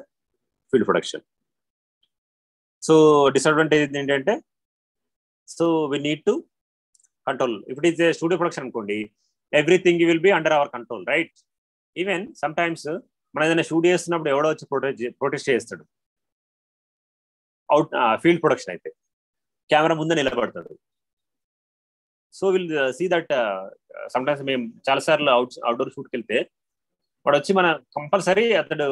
field production. So disadvantage ఏంటంటే, so we need to control. If it is A studio production అనుకోండి, everything will be under our control, right? Even sometimes మనం ఏదైనా shoot చేస్తున్నప్పుడు ఎవడో వచ్చి protest చేస్తాడు. Field production అయితే camera ముందే నిలబడతాడు. So will see that sometimes మేము చాలాసార్లు అవుట్డోర్ షూట్కి వెళ్తే వాడు వచ్చి మన కంపల్సరీ అతడు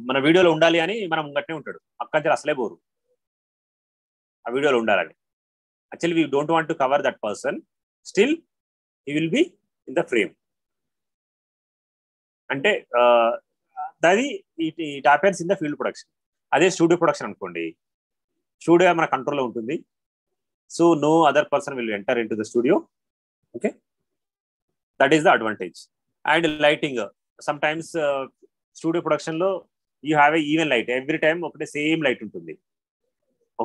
మన వీడియోలో ఉండాలి అని మనం గట్టినే ఉంటాడు. అక్కడి అసలే పోరు ఆ వీడియోలో ఉండాలని. Actually we don't want to cover that person, still he will be in the frame. అంటే అది it happens in the field production. అదే స్టూడియో ప్రొడక్షన్ అనుకోండి, స్టూడియో మన కంట్రోల్లో ఉంటుంది. So no other person will enter into the studio. Okay, that is the advantage. And lighting, sometimes studio ప్రొడక్షన్లో you have a even light, every time ఒకటే same light ఉంటుంది.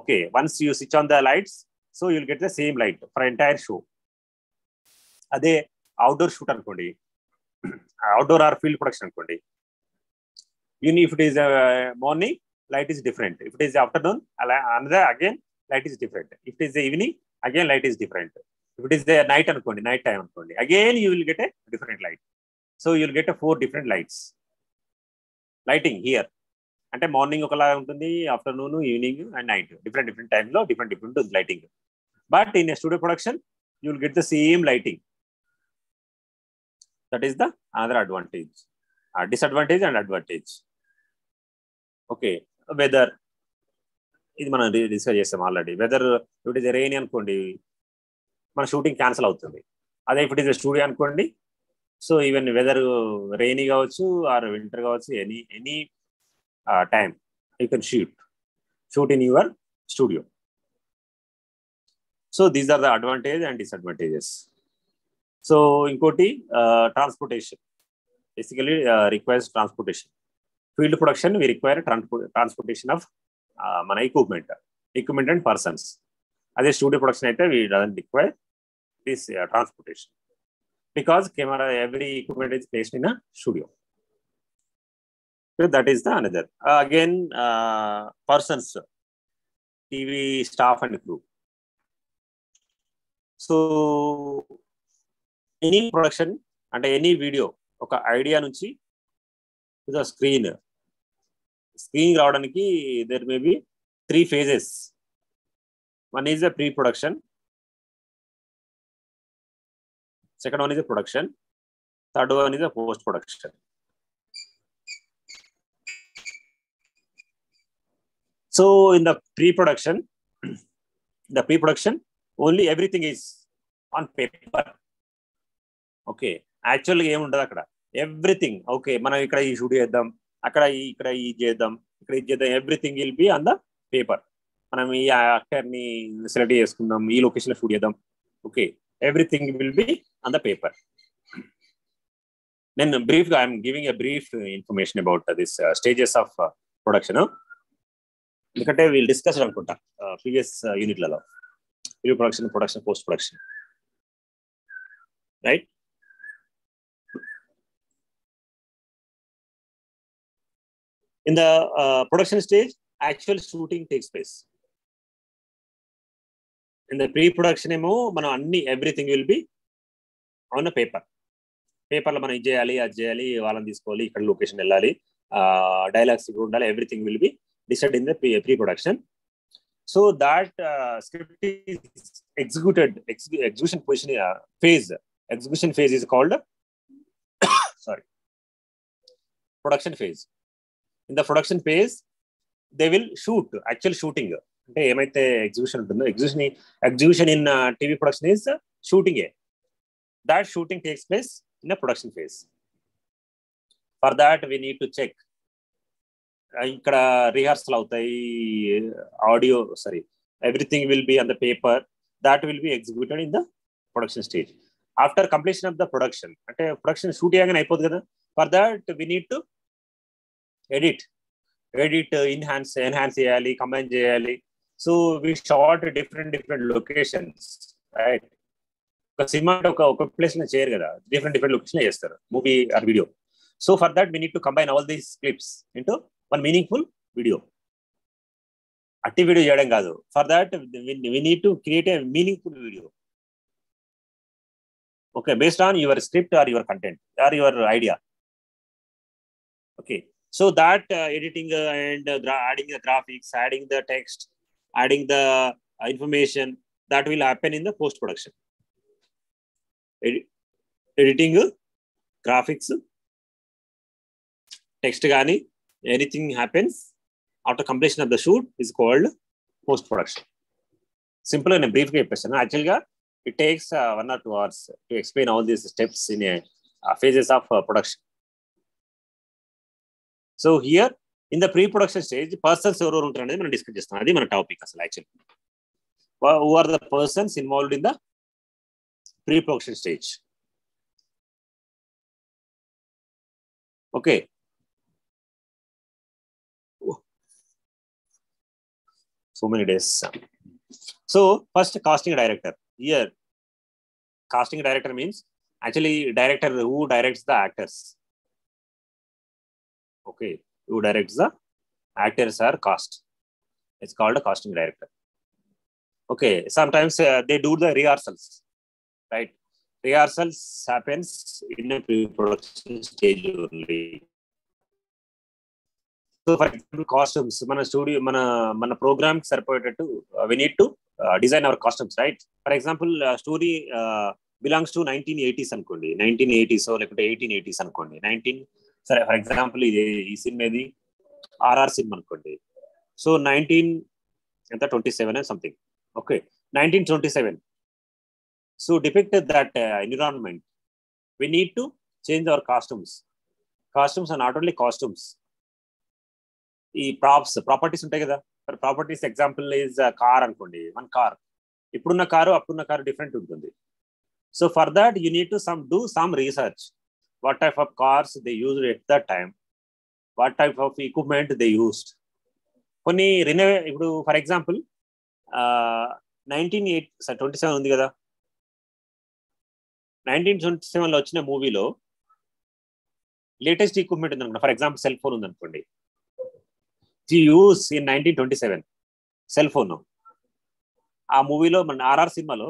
Okay, once you switch on the lights, so you'll get the same light for entire show. అదే outdoor shoot అనుకోండి, outdoor are field production అనుకోండి, if it is morning, light is different. If it is afternoon, another again light is different. If it is the evening, again light is different. If it is the night అనుకోండి, night time అనుకోండి, again you will get a different light. So you will get a 4 different lights. Lighting here అంటే morning ఒకలా ఉంటుంది, afternoon, evening and night different time లో different ఉంటుంది lighting. But in studio production you will get the same lighting. That is the another advantage, disadvantage and advantage. Okay, weather ఇది మనం discuss చేస్తాం already. Weather it is rain అనుకోండి, మన shooting cancel అవుతుంది. అదే if it is studio అనుకోండి, so even weather rainy కావచ్చు or winter కావచ్చు, any time you can shoot in your studio. So these are the advantage and disadvantages. So ఇంకోటి transportation, basically requires transportation. Field production we require transportation of మన equipment and persons. అదే studio production అయితే we doesn't require this transportation because camera, every equipment is placed in a studio. So that is the another. Again, persons, TV staff and crew. So any production and any video, ఒక idea నుంచి the screen రావడానికి there may be 3 phases. One is the pre-production, second one is the production, third one is the post-production. So in the pre-production only everything is on paper. Okay, actually ఏం ఉండదు అక్కడ, everything okay. మనం ఇక్కడ ఈ shoot చేద్దాం, అక్కడ ఇక్కడ ఈ చేద్దాం, ఇక్కడ ఇది చేద్దాం, everything will be on the paper. మనం ఈ యాక్టర్ని సెలెక్ట్ చేసుకుందాం, ఈ లొకేషన్లో షూట్ చేద్దాం. Okay, everything will be on the paper. Then briefly, I am giving a brief information about this stages of production. Because we will discuss it on previous unit level. Pre-production, production, post-production. Right? In the production stage, actual shooting takes place. In the pre-production ఏమో మనం అన్ని everything will be on a paper. పేపర్లో మనం ఇది చేయాలి, అది చేయాలి, వాళ్ళని తీసుకోవాలి, ఇక్కడ లొకేషన్ వెళ్ళాలి, డైలాగ్స్ కూడా ఉండాలి, everything will be decide in the pre-production. So that script is executed. Execution position execution phase is called production phase. In the production phase they will shoot, actual shooting అంటే ఏమైతే execution ఉంటుందో, execution in TV production is shooting. That shooting takes place in a production phase. For that we need to check, ఇక్కడ rehearsal అవుతాయి, audio everything will be on the paper. That will be executed in the production stage. After completion of the production, అంటే production shoot చేయగానే అయిపోతుంది కదా, for that we need to edit, enhance చేయాలి, combine చేయాలి. So we shot different locations. Right, ఒక cinema ఒక place లో చేయరు కదా, డిఫరెంట్ లొకేషన్ లో చేస్తారు movie or video. So for that we need to combine all these clips into one meaningful video. అట్టి వీడియో చేయడం కాదు, for that we need to create a meaningful video. Okay, based on your script or your content or your idea. Okay, so that editing and adding the graphics, adding the text, adding the information, that will happen in the post production. Editing, graphics, text gani, anything happens after completion of the shoot is called post production. Simple and brief question. Actually it takes 1 or 2 hours to explain all these steps in a phases of production. So here in the pre production stage persons ఎవరెవరు ఉంటారు అనేది మనం discuss చేస్తాం. అది మన topic అసలు. Actually who are the persons involved in the pre production stage. Okay, so many days. So first, casting director. Here casting director means actually director who directs the actors. Okay, who directs the actors are cast. It's called a casting director. Okay, sometimes they do the rehearsals, right? Rehearsals happens in a pre-production stage only. So for example, costumes, mana studio, mana program sarpoyetattu we need to design our costumes, right? For example, story belongs to 1980s అనుకోండి, 1980s లేకపోతే 1880s అనుకోండి, 19 సరే for example ఈ సినిమాది RR cinema అనుకోండి. So 1927 something. Okay, 1927. So depict that environment. We need to change our costumes. Costumes are not only costumes. ఈ properties ఉంటాయి కదా. Properties example is car అనుకోండి. వన్ కార్, ఇప్పుడున్న కారు డిఫరెంట్ ఉంటుంది. So for that you need to do some research. What type of cars they used at that time, what type of equipment they used. కొన్ని ఇప్పుడు for example 1927 ఉంది కదా. 1927లో వచ్చిన మూవీలో latest equipment ఉంది అనుకోండి. ఫర్ ఎగ్జాంపుల్ సెల్ ఫోన్ ఉంది అనుకోండి. Use in 1927 cell phone. ఆ మూవీలో మన ఆర్ఆర్ సినిమాలో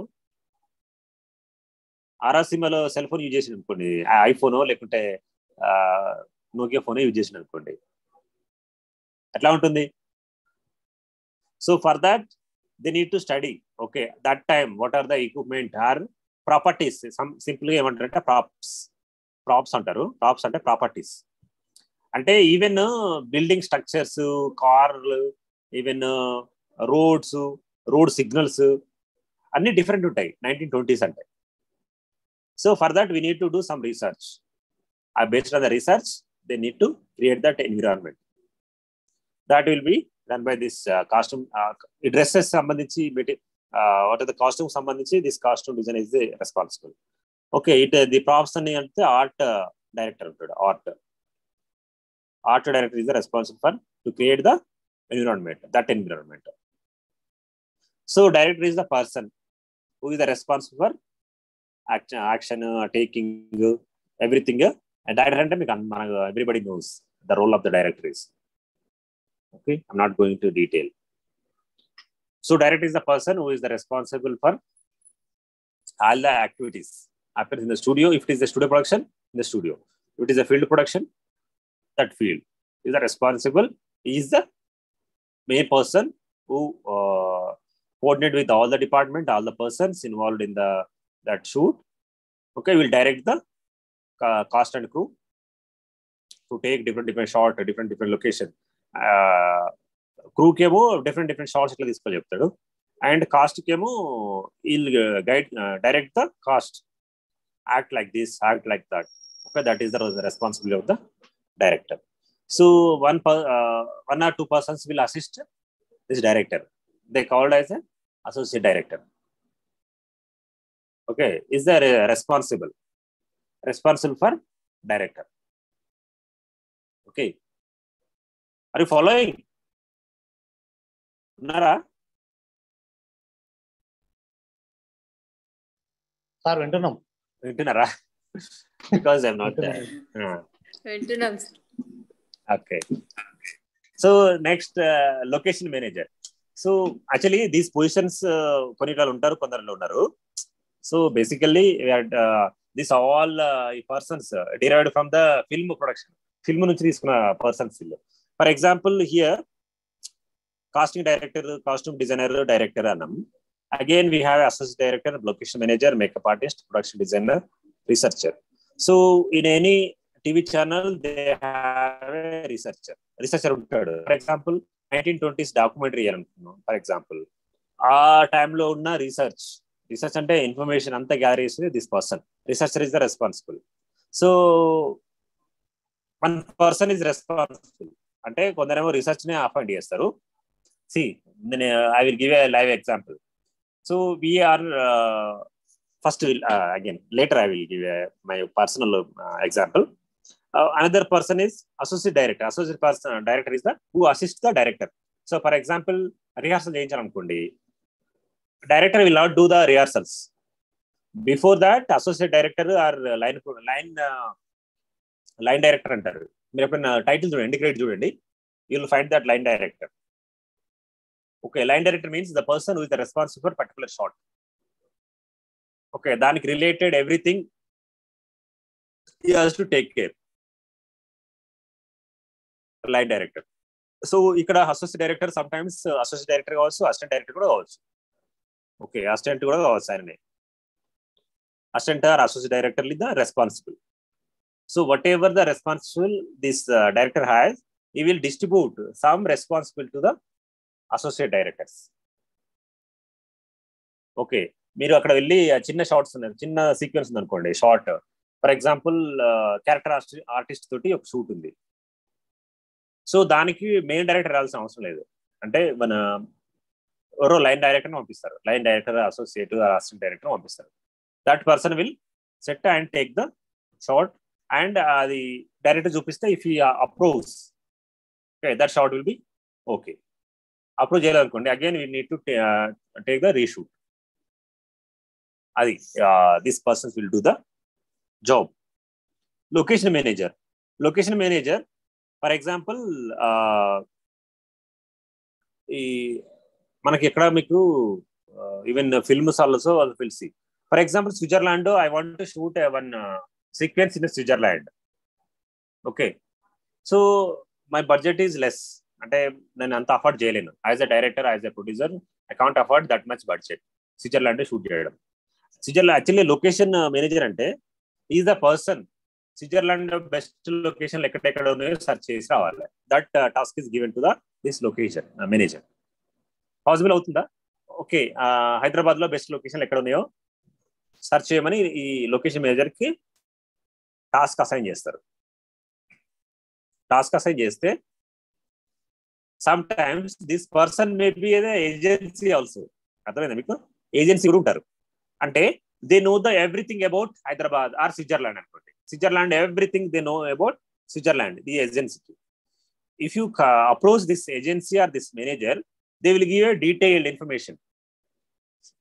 సెల్ ఫోన్ యూజ్ చేసిన అనుకోండి. ఐఫోనో లేకుంటే నోకియా ఫోన్ యూజ్ చేసిన అనుకోండి, ఎట్లా ఉంటుంది? So for that they need to study. Okay, that time what are the equipment or properties. సింపుల్గా ఏమంటారంటే ప్రాప్స్ అంటారు. ప్రాప్స్ అంటే ప్రాపర్టీస్. అంటే ఈవెన్ బిల్డింగ్ స్ట్రక్చర్స్, కార్లు, ఈవెన్ రోడ్ సిగ్నల్స్ అన్ని డిఫరెంట్ ఉంటాయి 1920s అంటే. So for that we need to do some research. Based on the research they need to create that environment. That will be done by this costume. ఈ dresses సంబంధించి what are the costume సంబంధించి this costume design is the responsible. Okay, the props అని అంటే art director ఉంటాడు. Art director is the responsible for to create the that environment. So director is the person who is the responsible for action taking everything. And director అంటే మీకు everybody knows the role of the director is. Okay, I'm not going to detail. So director is the person who is the responsible for all the activities happens in the studio. If it is a studio production, in the studio. If it is a field production, that field is the responsible. He is the main person who coordinate with all the department, all the persons involved in that shoot. Okay, will direct the cast and crew to take different shot, different location. Crew kemo different shots itla iskoli cheptadu, and cast kemo he'll guide direct the cast, act like this, act like that. Okay, that is the responsibility of the director. So one or two persons will assist this director. They called as an associate director. Okay, is the responsible for director. Okay, are you following? Nara? Sir వింటున్నాం. వింటున్నారా? Because I'm not there. వింటున్నాం. Okay. So next, location manager. So actually these positions కొన్నిట్లో ఉంటారు, కొందరిలో ఉన్నారు. So basically these all persons derived from the film production. Film నుంచి తీసుకున్న persons. For example here casting director, costume designer, director అన్నాం. Again we have associate director, location manager, makeup artist, production designer, researcher. So in any TV channel they have a researcher ఉంటాడు. For example 1920s documentary అనుకున్నాం. For example ఆ టైంలో ఉన్న research అంటే information అంతా gather చేసేది this person. Researcher is the responsible. So one person is responsible అంటే కొందరేమో రీసెర్చ్ ని అపాయింట్ చేస్తారు. See I will give a live example. So we are first again later I will give my personal example. Another person is associate director. Director is the who assists the director. So for example rehearsal చేయించాలనుకోండి, director will not do the rehearsals. Before that associate director or line director అంటారు. మీరు ఎప్పుడైనా title చూడండి, end credit చూడండి, you will find that line director. Okay, line director means the person who is the responsible for particular shot. Okay, దానికి related everything he has to take care. Line director. So ఇక్కడ associate director sometimes associate director కావచ్చు, assistant director కూడా కావచ్చు. Okay, assistant కూడా కావచ్చు. ఆయననే assistant or associate director is the responsible. So whatever the responsible this director has, he will distribute some responsibility to the associate directors. Okay, మీరు అక్కడ వెళ్ళి చిన్న షార్ట్స్ ఉన్నాయి, చిన్న సీక్వెన్స్ ఉంది అనుకోండి, short. For example character artist తోటి ఒక షూట్ ఉంది. సో దానికి మెయిన్ డైరెక్టర్ రావాల్సిన అవసరం లేదు. అంటే మన ఎవరో లైన్ డైరెక్టర్ని పంపిస్తారు, line director, associate, assistant director పంపిస్తారు. That person will set and take the shot and అది డైరెక్టర్ చూపిస్తే if he approves, okay, that shot will be okay. Approve చేయాలనుకోండి, again we need to take the reshoot. అది this persons will do the job. Location manager for example ఈ మనకి ఎక్కడ మీకు even films also will see. For example Switzerland, I want to shoot one sequence in Switzerland. Okay, so my budget is less, అంటే నేను అంత afford చేయలేను. As a director, as a producer, I can't afford that much budget Switzerland shoot చేయడం. Switzerland actually location manager అంటే is the person Switzerland best location ఎక్కడెక్కడ ఉన్నాయో search చేసి రావాలి. That task is given to the this location manager. Possible అవుతుందా? Okay, Hyderabad లో best location ఎక్కడ ఉన్నాయో సర్చ్ చేయమని ఈ లొకేషన్ మేనేజర్ కి టాస్క్ అసైన్ చేస్తారు. టాస్క్ అసైన్ చేస్తే sometimes this person may be agency also. అర్థమైందా మీకు? ఏజెన్సీ కూడా ఉంటారు. అంటే they know the everything about Hyderabad or Switzerland అనుకోండి. Switzerland everything they know about Switzerland, the ఏజెన్సీకి. If you approach this agency or this manager, they will give a detailed information.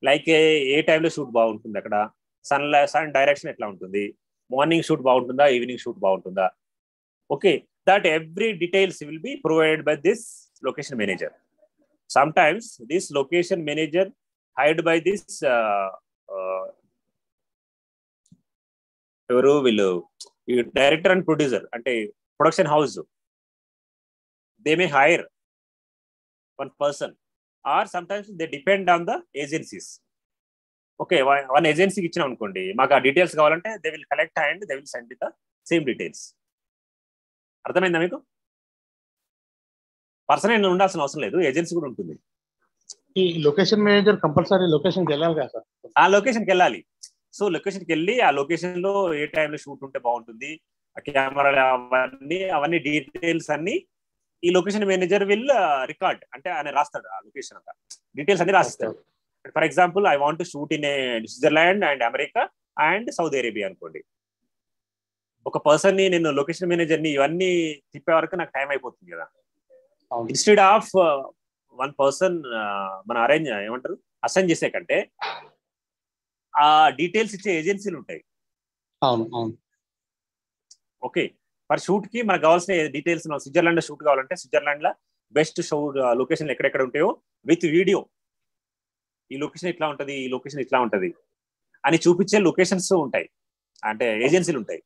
Like ఏ టైంలో shoot బాగుంటుంది, అక్కడ sun direction ఎట్లా ఉంటుంది, morning shoot బాగుంటుందా, evening shoot బాగుంటుందా. Okay, that every details will be provided by this location manager. Sometimes this location manager hired by this ఎవరు వీళ్ళు డైరెక్టర్ అండ్ ప్రొడ్యూసర్ అంటే production house, they may hire one person or sometimes they depend on the agencies. Okay, one ఏజెన్సీకి ఇచ్చినాం అనుకోండి, మాకు ఆ details కావాలంటే they will collect and they will send the same details. అర్థమైందా మీకు? పర్సన్ అయినా ఉండాల్సిన అవసరం లేదు, ఏజెన్సీ కూడా ఉంటుంది. ఈ లొకేషన్ మేనేజర్ కంపల్సరీ లొకేషన్కి వెళ్ళాలి కదా సార్? ఆ లొకేషన్కి వెళ్ళాలి. సో లొకేషన్కి వెళ్ళి ఆ లొకేషన్ లో ఏ టైంలో షూట్ ఉంటే బాగుంటుంది, ఆ కెమెరా అవన్నీ డీటెయిల్స్ అన్ని ఈ లొకేషన్ మేనేజర్ విల్ రికార్డ్, అంటే ఆయన రాస్తాడు ఆ లొకేషన్ అంతా డీటెయిల్స్ అన్ని రాస్తాడు. For example I want to shoot in Switzerland and America and Saudi Arabia అనుకోండి. ఒక పర్సన్ ని నేను లొకేషన్ మేనేజర్ ని ఇవన్నీ తిప్పే వరకు నాకు టైం అయిపోతుంది కదా. ఇన్స్టెడ్ ఆఫ్ వన్ పర్సన్ మన ఏమంటారు అసైన్ చేసే కంటే ఆ డీటెయిల్స్ ఇచ్చే ఏజెన్సీలు ఉంటాయి. ఓకే, ఫర్ షూట్ కి మనకు కావాల్సిన డీటెయిల్స్, స్విట్జర్లాండ్ లో షూట్ కావాలంటే స్విట్జర్లాండ్ లో బెస్ట్ షూట్ లొకేషన్ ఎక్కడెక్కడ ఉంటాయో విత్ వీడియో, ఈ లొకేషన్ ఇట్లా ఉంటది, ఈ లొకేషన్ ఇట్లా ఉంటది అని చూపించే లొకేషన్స్ ఉంటాయి, అంటే ఏజెన్సీలు ఉంటాయి.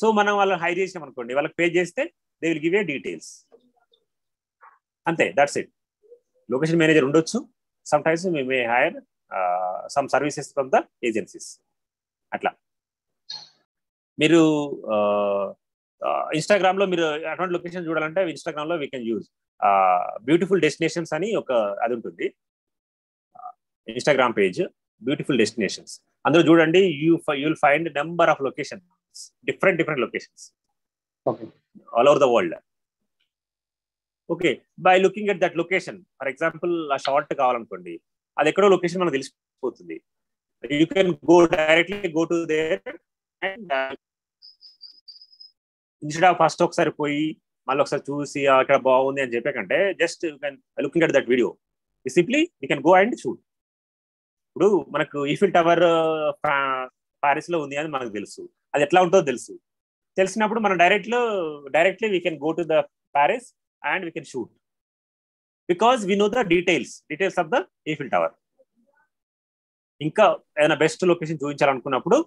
సో మనం వాళ్ళని హైర్ చేసినాం అనుకోండి, వాళ్ళకి పే చేస్తే they will give a details, అంతే, దట్స్ ఇట్. లొకేషన్ మేనేజర్ ఉండొచ్చు, sometimes we may hire some services from the agencies. అట్లా మీరు ఇన్స్టాగ్రామ్ లో మీరు అటువంటి లొకేషన్ చూడాలంటే ఇన్స్టాగ్రామ్ లో we can use beautiful destinations అని ఒక అది ఉంటుంది, ఇన్స్టాగ్రామ్ పేజ్ బ్యూటిఫుల్ డెస్టినేషన్స్. అందులో చూడండి, you will find number of locations, different locations all over the world. Okay, by looking at that location, for example a short కావాలనుకోండి, అది ఎక్కడో location మనకు తెలిసిపోతుంది. You can directly go to there and instead of first ఒకసారి పోయి మళ్ళీ ఒకసారి చూసి అక్కడ బాగుంది అని చెప్పే కంటే just you can looking at that video simply you can go and shoot. ఇప్పుడు మనకు ఈఫిల్ టవర్ పారిస్ లో ఉంది అని మనకు తెలుసు, అది ఎట్లా ఉంటుందో తెలుసు. తెలిసినప్పుడు మనం directly we can go to the Paris and we can shoot because we know the details of the Eiffel tower. ఇంకా ఏదైనా బెస్ట్ లొకేషన్ చూపించాలనుకున్నప్పుడు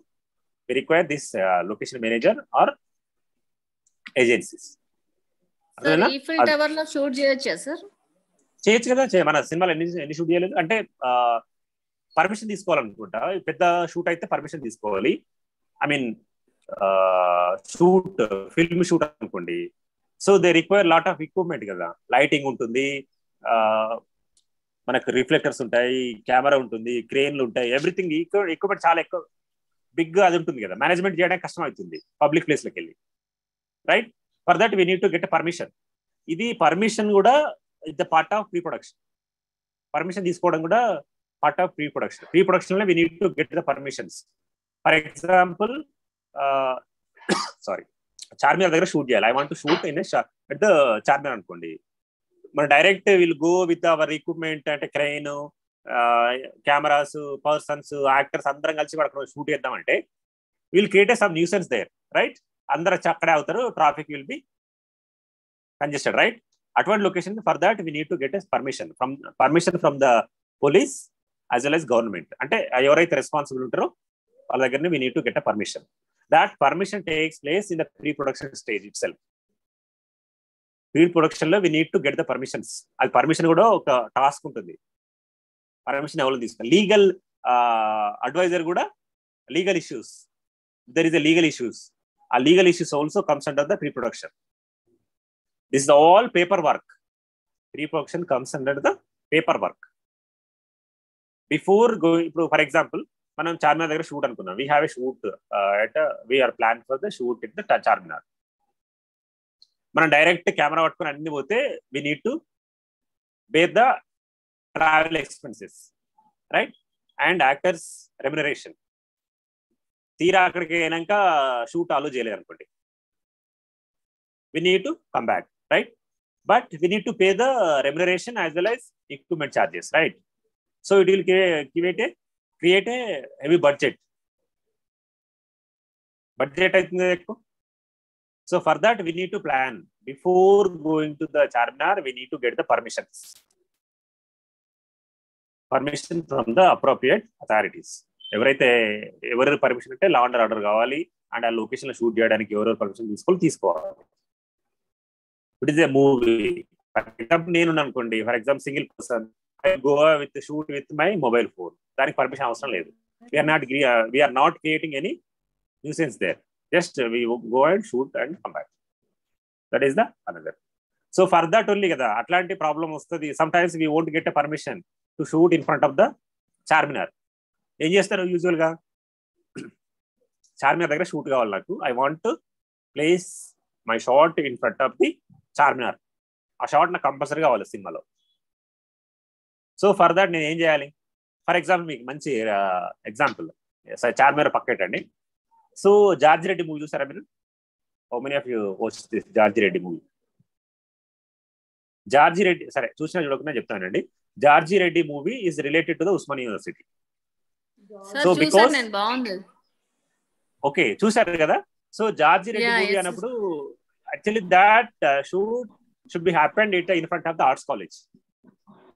we require this location manager or agencies. Eiffel tower లో shoot చేయొచ్చా sir? చేయొచ్చు కదా, మన సినిమాలు ఎన్ని షూట్ చేయలేదు అంటే పర్మిషన్ తీసుకోవాలనుకుంటా. పెద్ద షూట్ అయితే పర్మిషన్ తీసుకోవాలి. I mean shoot film shoot అనుకోండి, so they require lot of equipment కదా, లైటింగ్ ఉంటుంది, మనకు రిఫ్లెక్టర్స్ ఉంటాయి, కెమెరా ఉంటుంది, క్రేన్లు ఉంటాయి, ఎవ్రీథింగ్ ఎక్విప్మెంట్ చాలా ఎక్కువ బిగ్ అది ఉంటుంది కదా, మేనేజ్మెంట్ చేయడానికి కష్టం అవుతుంది పబ్లిక్ ప్లేస్లోకి వెళ్ళి, right? For that we need to get a permission. ఇది పర్మిషన్ కూడా it the part of pre production. Permission తీసుకోవడం కూడా part of pre production. Pre production లో we need to get the permissions. For example sorry, Charminar దగ్గర shoot చేయాలి. I want to shoot in at the Charminar అనుకోండి. మనం direct will go with our equipment, అంటే crane, cameras, persons, actors అందరం కలిసి అక్కడ shoot చేద్దామంటే will create some nuisance there, right? అందరూ అక్కడే అవుతారు, traffic will be congested, right? అటువంటి location for that we need to get a permission from the police as well as government. అంటే ఎవరైతే రెస్పాన్సిబుల్ ఉంటారో వాళ్ళ దగ్గర we need to get a permission. That permission takes place in the pre production stage itself. Pre production లో we need to get the permissions. అది permission కూడా ఒక task ఉంటుంది. పర్మిషన్ ఎవరు తీసుకోవాలి? లీగల్ అడ్వైజర్ కూడా legal issues, there is a legal issues. ఆ legal issues also comes under the pre production. This is all paper work. Pre production comes under the paper work. Before going, ఇప్పుడు for example మనం చార్మినార్ దగ్గర shoot అనుకున్నాం. We have a shoot at we are plan for the shoot it the Charminar. మనం direct camera పట్టుకుని అన్ని పోతే we need to bear the travel expenses, right? And actors remuneration. తీరా అక్కడికి అయినాక షూట్ అలో చేయలేదు అనుకోండి, we need to come back, right? But we need to pay the remuneration as well as equipment charges, right? So it will create a heavy budget aitundi ekku. So for that we need to plan. Before going to the Charminar, we need to get the permission from the appropriate authorities. ఎవరి permission అంటే law and order కావాలి, and ఆ location లో shoot చేయడానికి ఎవరెవరు permission తీసుకోవాలి. It is a movie. For example నేను అనుకోండి, for example single person, I go with shoot with my mobile phone. దానికి పర్మిషన్ అవసరం లేదు. We're not creating any nuisance there. Just we go and shoot and come back. That is the another. So for that only కదా అట్లాంటి problem వస్తుంది. Some times we won't get a permission to shoot in front of the Charminar. ఏం చేస్తారు యూజువల్గా? చార్మినార్ దగ్గర shoot కావాలి నాకు, I want to place my shot in front of the Charminar. ఆ షాట్ నాకు కంపల్సరీ కావాలి సినిమాలో. సో ఫర్ దట్ నేను ఏం చేయాలి? ఫర్ ఎగ్జాంపుల్ మీకు మంచి ఎగ్జాంపుల్, చార్మినార్ పక్కేటండి. సో జార్జి రెడ్డి మూవీ చూసారా మీరు? How many of you watch this George Reddy movie? George Reddy, సరే చూసినా చూడకుండా చెప్తానండి. George Reddy movie is related to the Osmania university. So because okay చూసారు కదా. సో జార్జి రెడ్డి మూవీ అన్నప్పుడు actually that should be happened in front of the arts college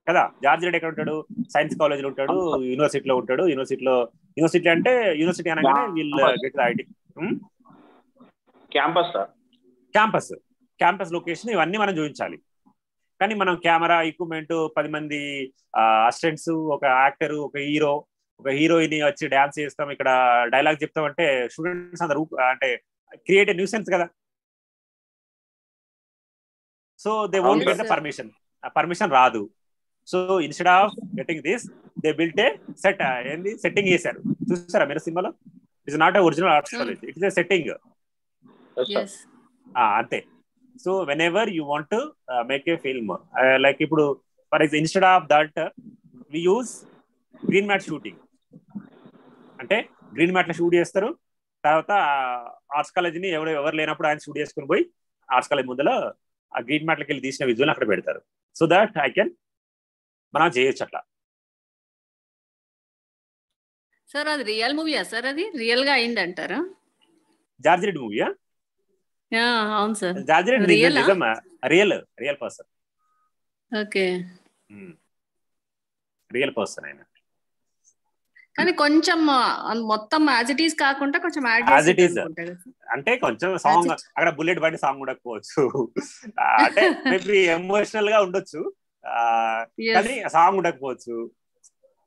కదా. జార్జి రెడ్డి ఎక్కడ ఉంటాడు? సైన్స్ కాలేజ్ లో ఉంటాడు, యూనివర్సిటీలో ఉంటాడు. యూనివర్సిటీ అంటే యూనివర్సిటీ అనగానే వీళ్ళు గెట్ ఐటీ క్యాంపస్ లొకేషన్ ఇవన్నీ మనం చూపించాలి. కానీ మనం కెమెరా, ఎక్విప్మెంట్, 10 మంది అసిస్టెంట్స్, ఒక యాక్టర్, ఒక హీరోయిన్ వచ్చి డాన్స్ చేస్తాం, ఇక్కడ డైలాగ్ చెప్తాం అంటే స్టూడెంట్స్ అందరూ అంటే క్రియేట్ న్యూసెన్స్ కదా. So they won't get the permission రాదు. So instead of getting this they built a setting చేశారు. చూసారా మీరు సినిమాలో? It's not a original arts college, it is a setting. అంతే. So whenever you want to make a film like ఇప్పుడు for example instead of that we use green mat shooting. అంటే green mat లో shoot చేస్తారు, తర్వాత arts కాలేజీని ఎవరు లేనప్పుడు ఆయన షూట్ చేసుకుని పోయి ఆర్ట్స్ కాలేజ్ ముందర ఆ గ్రీన్ మ్యాట్లకి వెళ్ళి తీసిన విజువల్ అక్కడ పెడతారు. సో దట్ మనం చేయొచ్చు అట్లా. సార్ అది రియల్ మూవీయా సార్? అది రియల్ గా అయింది అంటారా? జార్జి రెడ్డి మూవీయా? అవును sir. George Reddy real person. Okay, real person ఆయన. కానీ కొంచెం మొత్తం యాజ్ ఇట్ ఈస్ కాకుండా కొంచెం యాజ్ ఇట్ ఈస్ అంటే కొంచెం సాంగ్ అక్కడ బుల్లెట్ బండి సాంగ్ ఉండకపోవచ్చు, అంటే మేబీ ఎమోషనల్ గా ఉండొచ్చు, కానీ సాంగ్ ఉండకపోవచ్చు.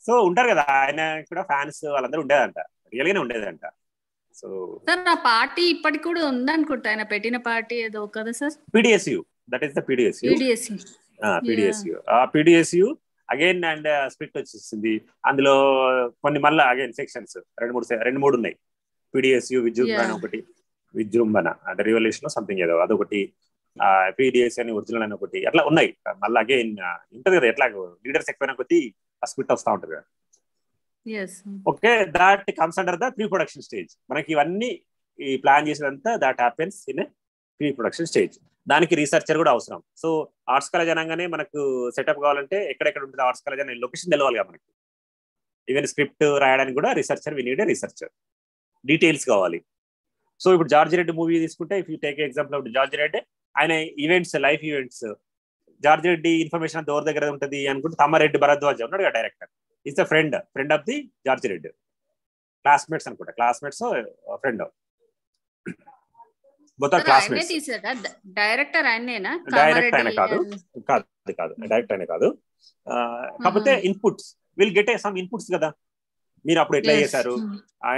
సో ఉంటారు కదా ఆయన కూడా ఫ్యాన్స్ వాళ్ళందరూ ఉండేదంట, రియల్ గానే ఉండేదంట. సో సార్ ఆ పార్టీ ఇప్పటికి కూడా ఉందనుకుంటా, ఆయన పెట్టిన పార్టీ ఏదో కదా sir, PDSU, that is the PDSU. PDSU. PDSU ఆ PDSU అగైన్ అండ్ స్ప్లిట్ వచ్చేసింది. అందులో కొన్ని మళ్ళీ అగైన్ సెక్షన్స్ రెండు మూడు ఉన్నాయి. PDSU విజృంభణ ఒకటి, విజృంభణ అంటే రివల్యూషన్ సంథింగ్ ఏదో అదొకటి, PDSU అని ఒరిజినల్ అని ఒకటి, అట్లా ఉన్నాయి. మళ్ళీ అగైన్ ఉంటుంది కదా, ఎట్లా లీడర్స్ ఎక్కువైనా కొద్ది స్ప్లిట్ వస్తూ ఉంటుంది కదా. Okay, that comes under the pre production stage. మనకి ఇవన్నీ ఈ ప్లాన్ చేసేదంతా that happens in pre production stage. దానికి రీసెర్చర్ కూడా అవసరం. సో ఆర్ట్స్ కాలేజ్ అనగానే మనకు సెటప్ కావాలంటే ఎక్కడెక్కడ ఉంటుంది ఆర్ట్స్ కాలేజ్ అనే లొకేషన్ తెలవాలి కదా మనకి. ఈవెన్ స్క్రిప్ట్ రాయడానికి కూడా researcher, we need a researcher. Details కావాలి. సో ఇప్పుడు జార్జి రెడ్డి మూవీ తీసుకుంటే, if you take example of George Reddy, ఆయన events, life events, George Reddy information అంత ఎవరి దగ్గర ఉంటుంది అనుకుంటే తమ్మారెడ్డి భరద్వాజ్ ఉన్నాడు కదా director, is the friend of the George Reddy. Classmates అనుకుంటా, classmates friend, both are classmates. Director ఆయనేనా? డైరెక్ట్ ఆయన కాదు, డైరెక్ట్ ఆయన కాదు. కాకపోతే inputs will get some inputs కదా. మీరు అప్పుడు ఎట్లా చేశారు,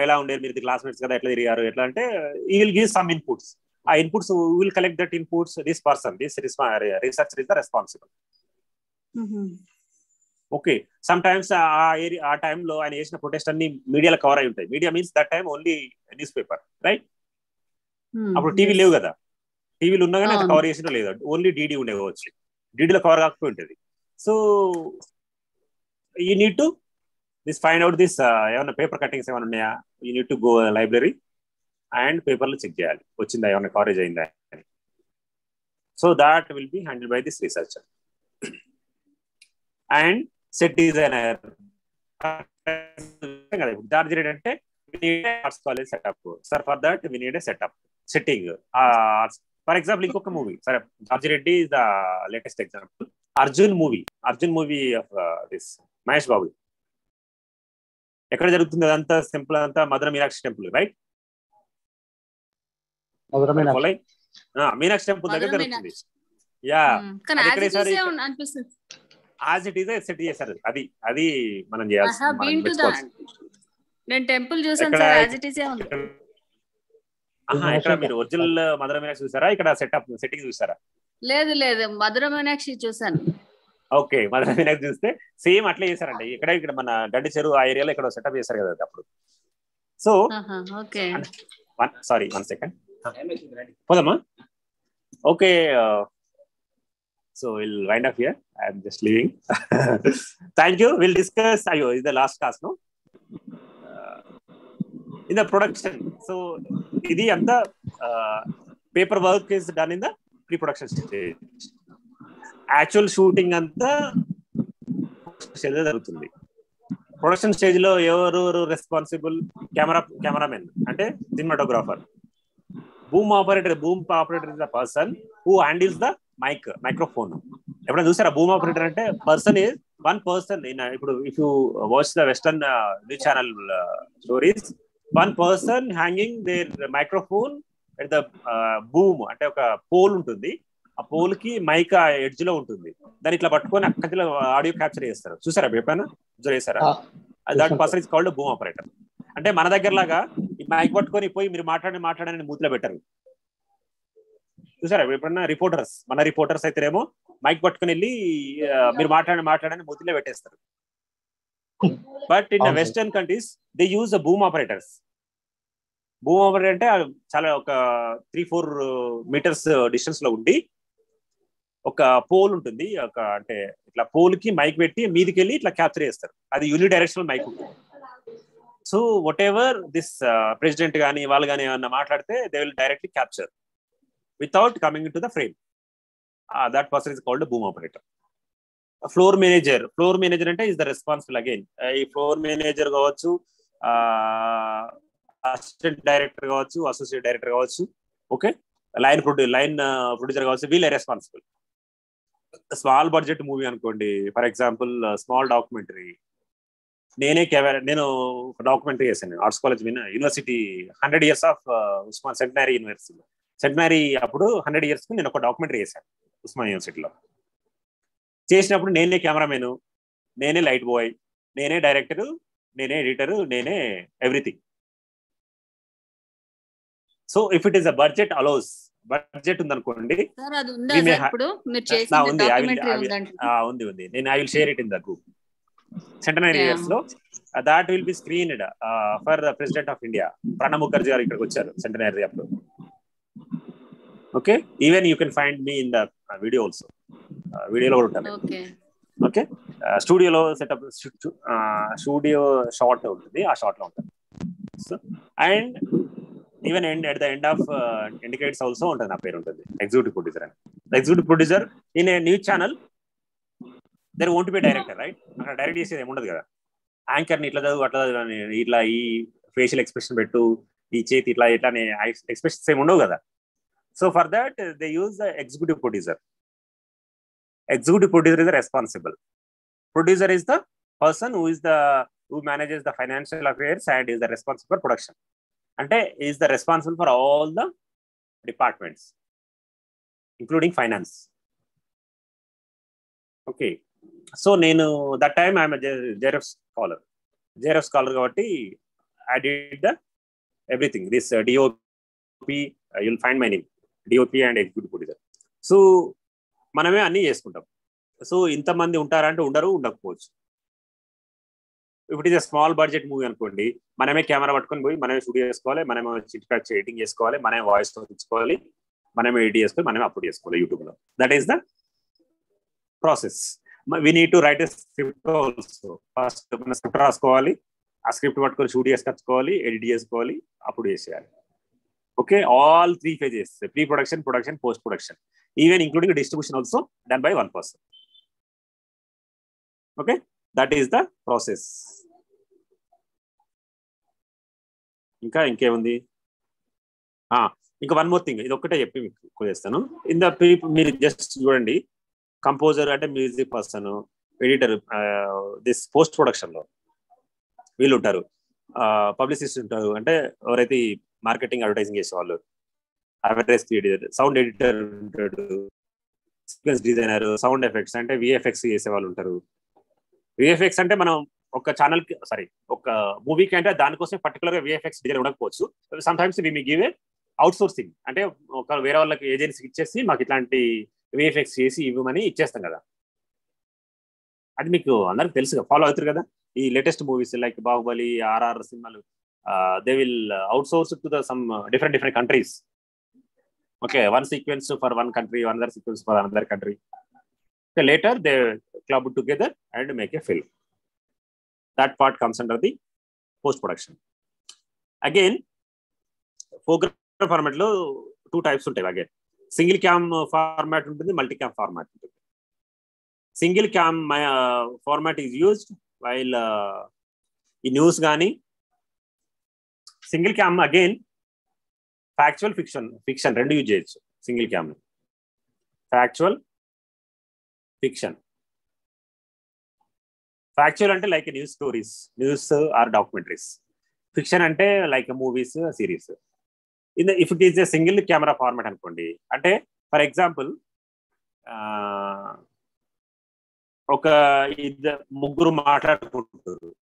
ఎలా ఉండేది, మీరు క్లాస్మేట్స్ కదా, ఎట్లా తిరిగారు, ఎట్లా అంటే ఈ విల్ గివ్ సమ్ ఇన్పుట్స్. ఆ inputs will collect that inputs. This person, this researcher is the responsible. Okay, some times ఆ టైంలో ఆయన చేసిన ప్రొటెస్ట్ అన్ని మీడియాలో కవర్ అయి ఉంటాయి. Media means that time only news paper, right? అప్పుడు టీవీ లేవు కదా. టీవీలు ఉన్నా కానీ అది కవర్ చేసినా లేదు, ఓన్లీ డీడీ ఉండేవచ్చు. డీడీలో కవర్ కాకపోయి ఉంటుంది. So you need to find out this, ఏమైనా పేపర్ కటింగ్స్ ఏమైనా ఉన్నాయా, you need to go library and పేపర్లు చెక్ చేయాలి, వచ్చిందా, ఏమైనా కవరేజ్ అయిందా అని. So that will be handle by this researcher. And set designer, George Reddy అంటే arts college setup. Sir for that we need a setting. For example ఇంకొక movie, సరే George Reddy is the latest example. Arjun movie of this Mahesh Babu. ఎక్కడ జరుగుతుంది అదంతా? Simple అంతా Madhura Meenakshi temple, right? Meenakshi temple దగ్గర జరుగుతుంది. Yeah, as it is set చేశారు. అది మనం చేయాల్సింది. నేను టెంపుల్ చూసాను sir, as it is a ఉంది. ఇక్కడ మీరు ఒరిజినల్ మధుర మీనాక్షి చూసారా, ఇక్కడ సెట్టింగ్ చూసారా? లేదు, మధుర మీనాక్షి చూసాను. ఓకే, మధుర మీనాక్షి చూస్తే సేమ్ అట్లే చేశారండి. ఇక్కడ మన గడ్డి చెరువు ఆ ఏరియాలో ఇక్కడ సెటప్ చేశారు కదా అప్పుడు. సో సారీ, 1 సెకండ్ పోదమ్మా. Okay, so we'll wind up here. I'm just leaving. Thank you. We'll discuss. Is the last class, no? In the production. So, idi anta paper work is done in the pre-production stage. Actual shooting anta stage jarugutundi. Production stage lo evaru responsible? Cameraman ante cinematographer. Boom operator is the person who handles the microphone. ఎప్పుడైనా చూసారా boom operator అంటే? Person is one person. ఇప్పుడు if you watch the western news channel stories, one person hanging there microphone at the boom, అంటే ఒక pole ఉంటుంది. ఆ pole కి mic edge లో ఉంటుంది. దాన్ని ఇట్లా పట్టుకొని అక్కడ ఆడియో క్యాప్చర్ చేస్తారు. చూసారా ఎప్పుడైనా? చేశారా? That person is called boom operator. అంటే మన దగ్గర లాగా ఈ మైక్ పట్టుకొని పోయి మీరు మాట్లాడని మూతిలో పెట్టరు. చూసారా ఎప్పుడన్నా? మన రిపోర్టర్స్ అయితేనేమో మైక్ పట్టుకుని వెళ్ళి మీరు మాట్లాడని మూతిలో పెట్టేస్తారు. But in western countries they use boom operators. Boom operator అంటే చాలా ఒక 3-4 మీటర్స్ డిస్టెన్స్ లో ఉండి ఒక పోల్ ఉంటుంది. అంటే ఇట్లా పోల్ కి మైక్ పెట్టి మీదికి వెళ్ళి ఇట్లా క్యాప్చర్ చేస్తారు. అది యూని డైరెక్షనల్ మైక్ ఉంటుంది. So what ever this president కానీ వాళ్ళు కానీ ఏమన్నా మాట్లాడితే they will directly capture without coming into the frame. That person is called a boom operator. A floor manager ante is the responsible again. ఈ floor manager కావచ్చు, assistant director కావచ్చు, associate director కావచ్చు, okay, line producer కావచ్చు, వీళ్ళే responsible. Small budget movie అనుకోండి, for example small documentary. నేను ఒక documentary చేశాను arts college university 100 years of Osman centenary university. Centenary అప్పుడు 100 years నేను ఒక డాక్యుమెంటరీ చేశాను ఉస్మాన్ యూనివర్సిటీలో. చేసినప్పుడు నేనే కెమెరామెన్, నేనే లైట్ బాయ్, నేనే డైరెక్టర్, నేనే ఎడిటర్, నేనే everything. So if it is a budget allows, budget ఉందనుకోండి, సార్ అది ఉందా సార్ ఇప్పుడు మీరు చేసిన ఉంది డాక్యుమెంటరీ ఉందండి? ఉంది నేను I will share it in the group. Centenary years లో that will be screened for the President of India. Pranab Mukherjee garu ikkadiki vacharu centenary appudu. Okay, even you can find me in the video also. Video lo untadi. Okay, studio lo setup, studio shot untadi, aa shot lo untadi. So and even at the end of end credits also untadi, na peru untadi, executive producer ani. The executive producer in a news channel there won't be a director, right? అక్కడ direct చేసేది ఏమి ఉండదు కదా. యాంకర్ని ఇట్లా చదువు అట్లా చదువు, ఇట్లా ఈ ఫేషియల్ ఎక్స్ప్రెషన్ పెట్టు, ఈ చేతి ఇట్లా ఇట్లా ఎక్స్ప్రెషన్స్ ఏమి ఉండవు కదా. So for that they use the executive producer. Executive producer is the responsible. Producer is the person who manages the financial affairs and is the responsible for production. అంటే is the responsible for all the departments including finance. Okay, so నేను that time I'm a JRF scholar కాబట్టి I did the everything, this DOP, you'll find my name, DOP and executive producer. So మనమే అన్ని చేసుకుంటాం. So ఇంతమంది ఉంటారంటే ఉండకపోవచ్చు. ఇప్పుడు ఇది స్మాల్ బడ్జెట్ మూవీ అనుకోండి, మనమే కెమెరా పట్టుకొని పోయి మనమే షూట్ చేసుకోవాలి, మనమే చిట్కాట్ ఎడిటింగ్ చేసుకోవాలి, మనమే వాయిస్ తెచ్చుకోవాలి, మనమే ఎడిట్ చేసుకోవాలి, మనమే అప్లోడ్ చేసుకోవాలి యూట్యూబ్లో. That is the process. We need to write a script also. First మన స్క్రిప్ట్ రాసుకోవాలి, ఆ స్క్రిప్ట్ పట్టుకొని షూట్ చేసుకొచ్చుకోవాలి, ఎడిట్ చేసుకోవాలి, అప్పుడు చేసేయాలి. Okay, all 3 phases: pre production, production, post production, even including distribution also done by 1 person. Okay, that is the process. ఇంకేముంది? ఇంకా one more thing, ఇది ఒక్కటే చెప్పి మీకు చేస్తాను. ఇన్ ద మీరు జస్ట్ చూడండి, కంపోజర్ అంటే music person, editor, this post production లో వీళ్ళు ఉంటారు, పబ్లిసిస్ట్ ఉంటారు, అంటే ఎవరైతే మార్కెటింగ్ అడ్వర్టైజింగ్ చేసేవాళ్ళు, అడ్వర్టైజ్ క్రియేటర్, సౌండ్ ఎడిటర్ ఉంటాడు, సీక్వెన్స్ డిజైనర్, సౌండ్ ఎఫెక్ట్స్ అంటే విఎఫ్ఎక్స్ చేసేవాళ్ళు ఉంటారు. విఎఫ్ఎక్స్ అంటే మనం ఒక ఛానల్ కి, ఒక మూవీకి అంటే దానికోసం పర్టికులర్ గా విఎఫ్ఎక్స్ డిజైన్ ఉండకపోవచ్చు. Sometimes we give a outsourcing, అంటే ఒక వేరే వాళ్ళకి ఏజెన్సీకి ఇచ్చేసి మాకు ఇట్లాంటి విఎఫ్ఎక్స్ చేసి ఇవ్వమని ఇచ్చేస్తాం కదా. అది మీకు అందరికి తెలుసు, ఫాలో అవుతారు కదా. ఈ latest movies like Baahubali, RR సినిమాలు, they will out source to the sum different countries. Okay, one sequence for one country, another sequence for another country. Later they club together and make a film. That part comes under the post production. Again, foreground format lo 2 types ఉంటాయి. Again, single cam format ఉంటుంది, multi cam format ఉంటుంది. Single cam format is used while in news గానీ. Single cam again factual, fiction రెండు use చేయొచ్చు single cam. Factual, fiction. Factual అంటే like news stories, news or documentaries. Fiction అంటే like movies, series. If it is a single camera format అనుకోండి, అంటే for example ఒక ముగ్గురు మాట్లాడుకుంటారు.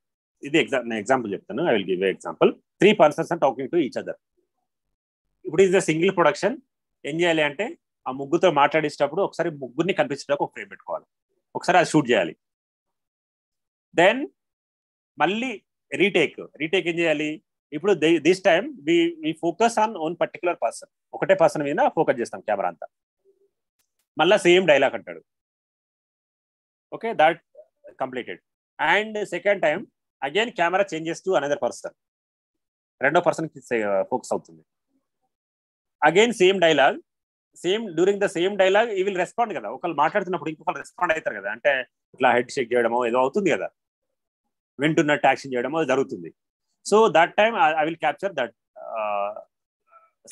ఇది ఎగ్జాంపుల్ చెప్తాను. I will give example. 3 persons are talking to each other. ఇప్పుడు ఈజ్ ద సింగిల్ ప్రొడక్షన్. ఏం చేయాలి అంటే ఆ ముగ్గురుతో మాట్లాడేటప్పుడు ఒకసారి ముగ్గురిని కనిపించడానికి ఒక ఫ్రేమ్ పెట్టుకోవాలి, ఒకసారి అది షూట్ చేయాలి. దెన్ మళ్ళీ రీటేక్ ఏం చేయాలి? ఇప్పుడు this time we focus on own particular person, ఒకటే పర్సన్ మీద ఫోకస్ చేస్తాం కెమెరా అంతా. మళ్ళీ సేమ్ డైలాగ్ అంటాడు. Okay, that completed. And second time again camera changes to another person, రెండో పర్సన్ కి ఫోకస్ అవుతుంది. Again same dialogue, during the same dialogue he will respond కదా. ఒకళ్ళు మాట్లాడుతున్నప్పుడు ఇంకొకరు రెస్పాండ్ అవుతారు కదా, అంటే ఇట్లా హెడ్ షేక్ చేయడమో ఏదో అవుతుంది కదా, వింటున్నట్టు యాక్షన్ చేయడమో జరుగుతుంది. So that time I will capture that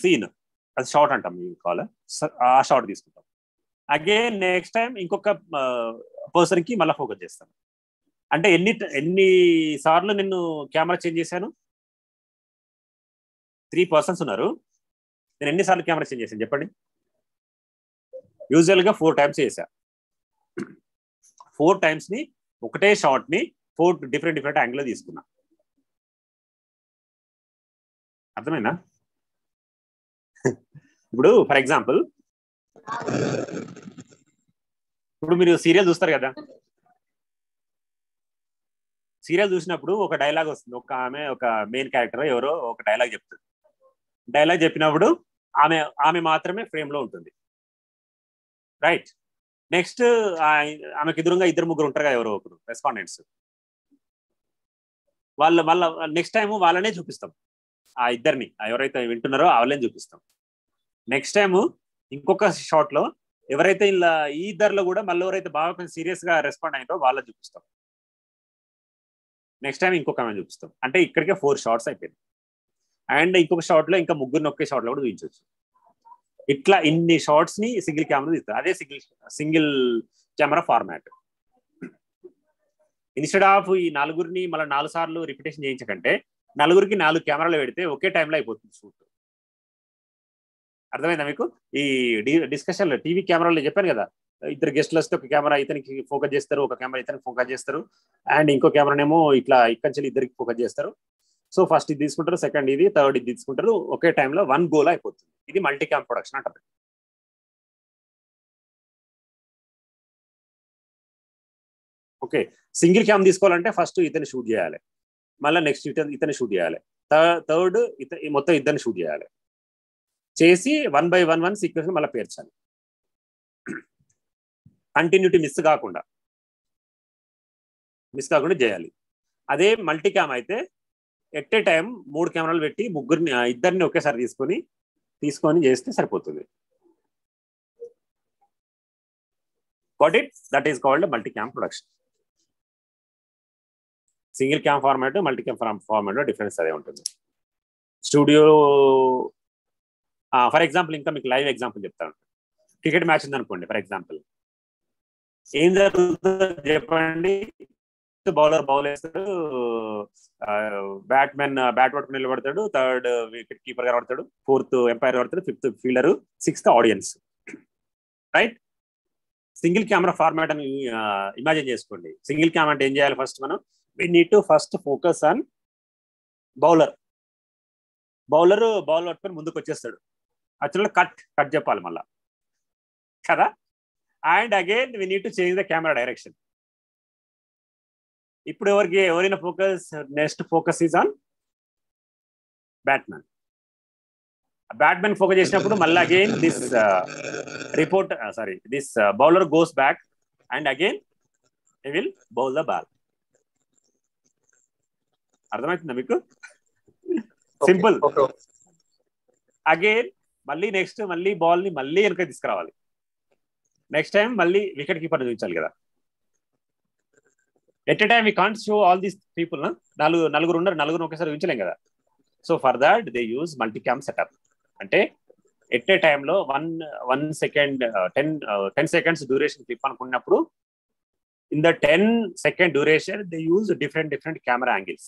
scene, అది షార్ట్ అంటాం కాల్, ఆ షార్ట్ తీసుకుంటాం. అగైన్ నెక్స్ట్ టైం ఇంకొక పర్సన్ కి మళ్ళీ ఫోకస్ చేస్తాను. అంటే ఎన్ని సార్లు నేను కెమెరా చేంజ్ చేశాను? 3 persons ఉన్నారు, నేను ఎన్నిసార్లు కెమెరా చేంజ్ చేశాను చెప్పండి? యూజువల్గా 4 times చేశా. 4 times ని ఒకటే షార్ట్ ని 4 డిఫరెంట్ యాంగిల్ తీసుకున్నా. అర్థమైనా? ఇప్పుడు ఫర్ ఎగ్జాంపుల్ ఇప్పుడు మీరు సీరియల్ చూస్తారు కదా, సీరియల్ చూసినప్పుడు ఒక డైలాగ్ వస్తుంది, ఒక మెయిన్ క్యారెక్టర్ ఎవరో ఒక డైలాగ్ చెప్తుంది. డైలాగ్ చెప్పినప్పుడు ఆమె మాత్రమే ఫ్రేమ్ లో ఉంటుంది, రైట్? నెక్స్ట్ ఆమెకి ఎదురుగా 2-3 ఉంటారు కదా, ఎవరో ఒకరు రెస్పాండెంట్స్. మళ్ళీ నెక్స్ట్ టైం వాళ్ళనే చూపిస్తాం, ఆ ఇద్దరిని ఎవరైతే వింటున్నారో వాళ్ళని చూపిస్తాం. నెక్స్ట్ టైం ఇంకొక షాట్ లో ఎవరైతే ఇలా ఈ ఇద్దరిలో కూడా మళ్ళీ ఎవరైతే బాగా కొంచెం సీరియస్ గా రెస్పాండ్ అయ్యారో వాళ్ళని చూపిస్తాం. నెక్స్ట్ టైం ఇంకొక ఆమె చూపిస్తాం. అంటే ఇక్కడికే 4 షాట్స్ అయిపోయింది. అండ్ ఇంకొక షాట్ లో ఇంకా 3 ఒకే షాట్ లో కూడా చూపించవచ్చు. ఇట్లా ఇన్ని షార్ట్స్ ని సింగిల్ కెమెరా తీస్తారు. అదే single camera format. Instead of ఈ 4 మళ్ళీ 4 సార్లు రిపిటేషన్ చేయించకంటే 4కి 4 కెమెరాలు పెడితే ఒకే టైంలో అయిపోతుంది షూట్. అర్థమైందా మీకు? ఈ డిస్కషన్ లో టీవీ కెమెరాలో చెప్పాను కదా, 2 గెస్ట్లు వస్తే ఒక కెమెరా ఇతనికి ఫోకస్ చేస్తారు, ఒక కెమెరా ఇతనికి ఫోకస్ చేస్తారు, అండ్ ఇంకో కెమెరానేమో ఇట్లా ఇక్కడి ఇద్దరికి ఫోకస్ చేస్తారు. సో ఫస్ట్ ఇది తీసుకుంటారు, సెకండ్ ఇది, థర్డ్ ఇది తీసుకుంటారు. ఒకే టైంలో 1 గోల్ అయిపోతుంది. ఇది మల్టీ క్యామ్ ప్రొడక్షన్ అంటారు. ఓకే, సింగిల్ క్యామ్ తీసుకోవాలంటే ఫస్ట్ ఇతని షూట్ చేయాలి, మళ్ళీ నెక్స్ట్ ఇతని షూట్ చేయాలి, థర్డ్ మొత్తం ఇద్దరిని షూట్ చేయాలి. చేసి 1 by 1 సీక్వెన్స్ మళ్ళీ పేర్చాలి, కంటిన్యూటీ మిస్ కాకుండా చేయాలి. అదే మల్టీ క్యామ్ అయితే ఎట్ ఏ టైం 3 కెమెరాలు పెట్టి ఇద్దరిని ఒకేసారి తీసుకొని చేస్తే సరిపోతుంది. Got it? That is called multi cam production. Single cam format, multi cam format difference అదే ఉంటుంది. స్టూడియో ఫర్ ఎగ్జాంపుల్, ఇంకా మీకు లైవ్ ఎగ్జాంపుల్ చెప్తాను. క్రికెట్ మ్యాచ్ ఉందనుకోండి, ఫర్ ఎగ్జాంపుల్ ఏం జరుగుతుందో చెప్పండి. బౌల్ వేస్తాడు, బ్యాట్ పట్టుకుని నిలబడతాడు, థర్డ్ వికెట్ కీపర్ గా పడతాడు, 4th ఎంపైర్ పడతాడు, 5th fielder, 6th audience, right? Single camera format అని ఇమాజిన్ చేసుకోండి. సింగిల్ కెమెరా అంటే ఏం చేయాలి? ఫస్ట్ మనం we need to first focus on bowler ball పట్టుకొని ముందుకు వచ్చేస్తాడు, యాక్చువల్గా కట్ చెప్పాలి మళ్ళా కదా. And again we need to change the camera direction. ఇప్పుడు ఎవరైనా next focus is on batsmen focus చేసినప్పుడు మళ్ళీ again this bowler goes back and again he will bowl the ball. అర్థమవుతుందా మీకు? సింపుల్. అగైన్ మళ్ళీ బాల్ ని మళ్ళీ వెనక తీసుకురావాలి. నెక్స్ట్ టైం మళ్ళీ వికెట్ కీపర్ చూపించాలి కదా. At a time we can't show all these people. నలుగురు ఒకేసారి చూపించలేం కదా. So for that they use multi cam setup. అంటే ఎట్ ఏ టైంలో 1 సెకండ్ 10 seconds డ్యూరేషన్ క్లిప్ అనుకున్నప్పుడు in the 10 second duration they use different camera angles.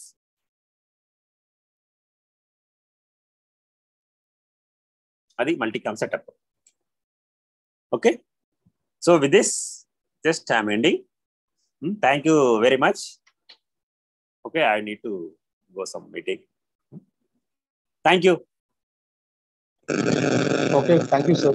Adi multi-cam setup. Okay, so with this just I'm ending. Thank you very much. Okay, I need to go some meeting. Thank you. Okay, thank you sir.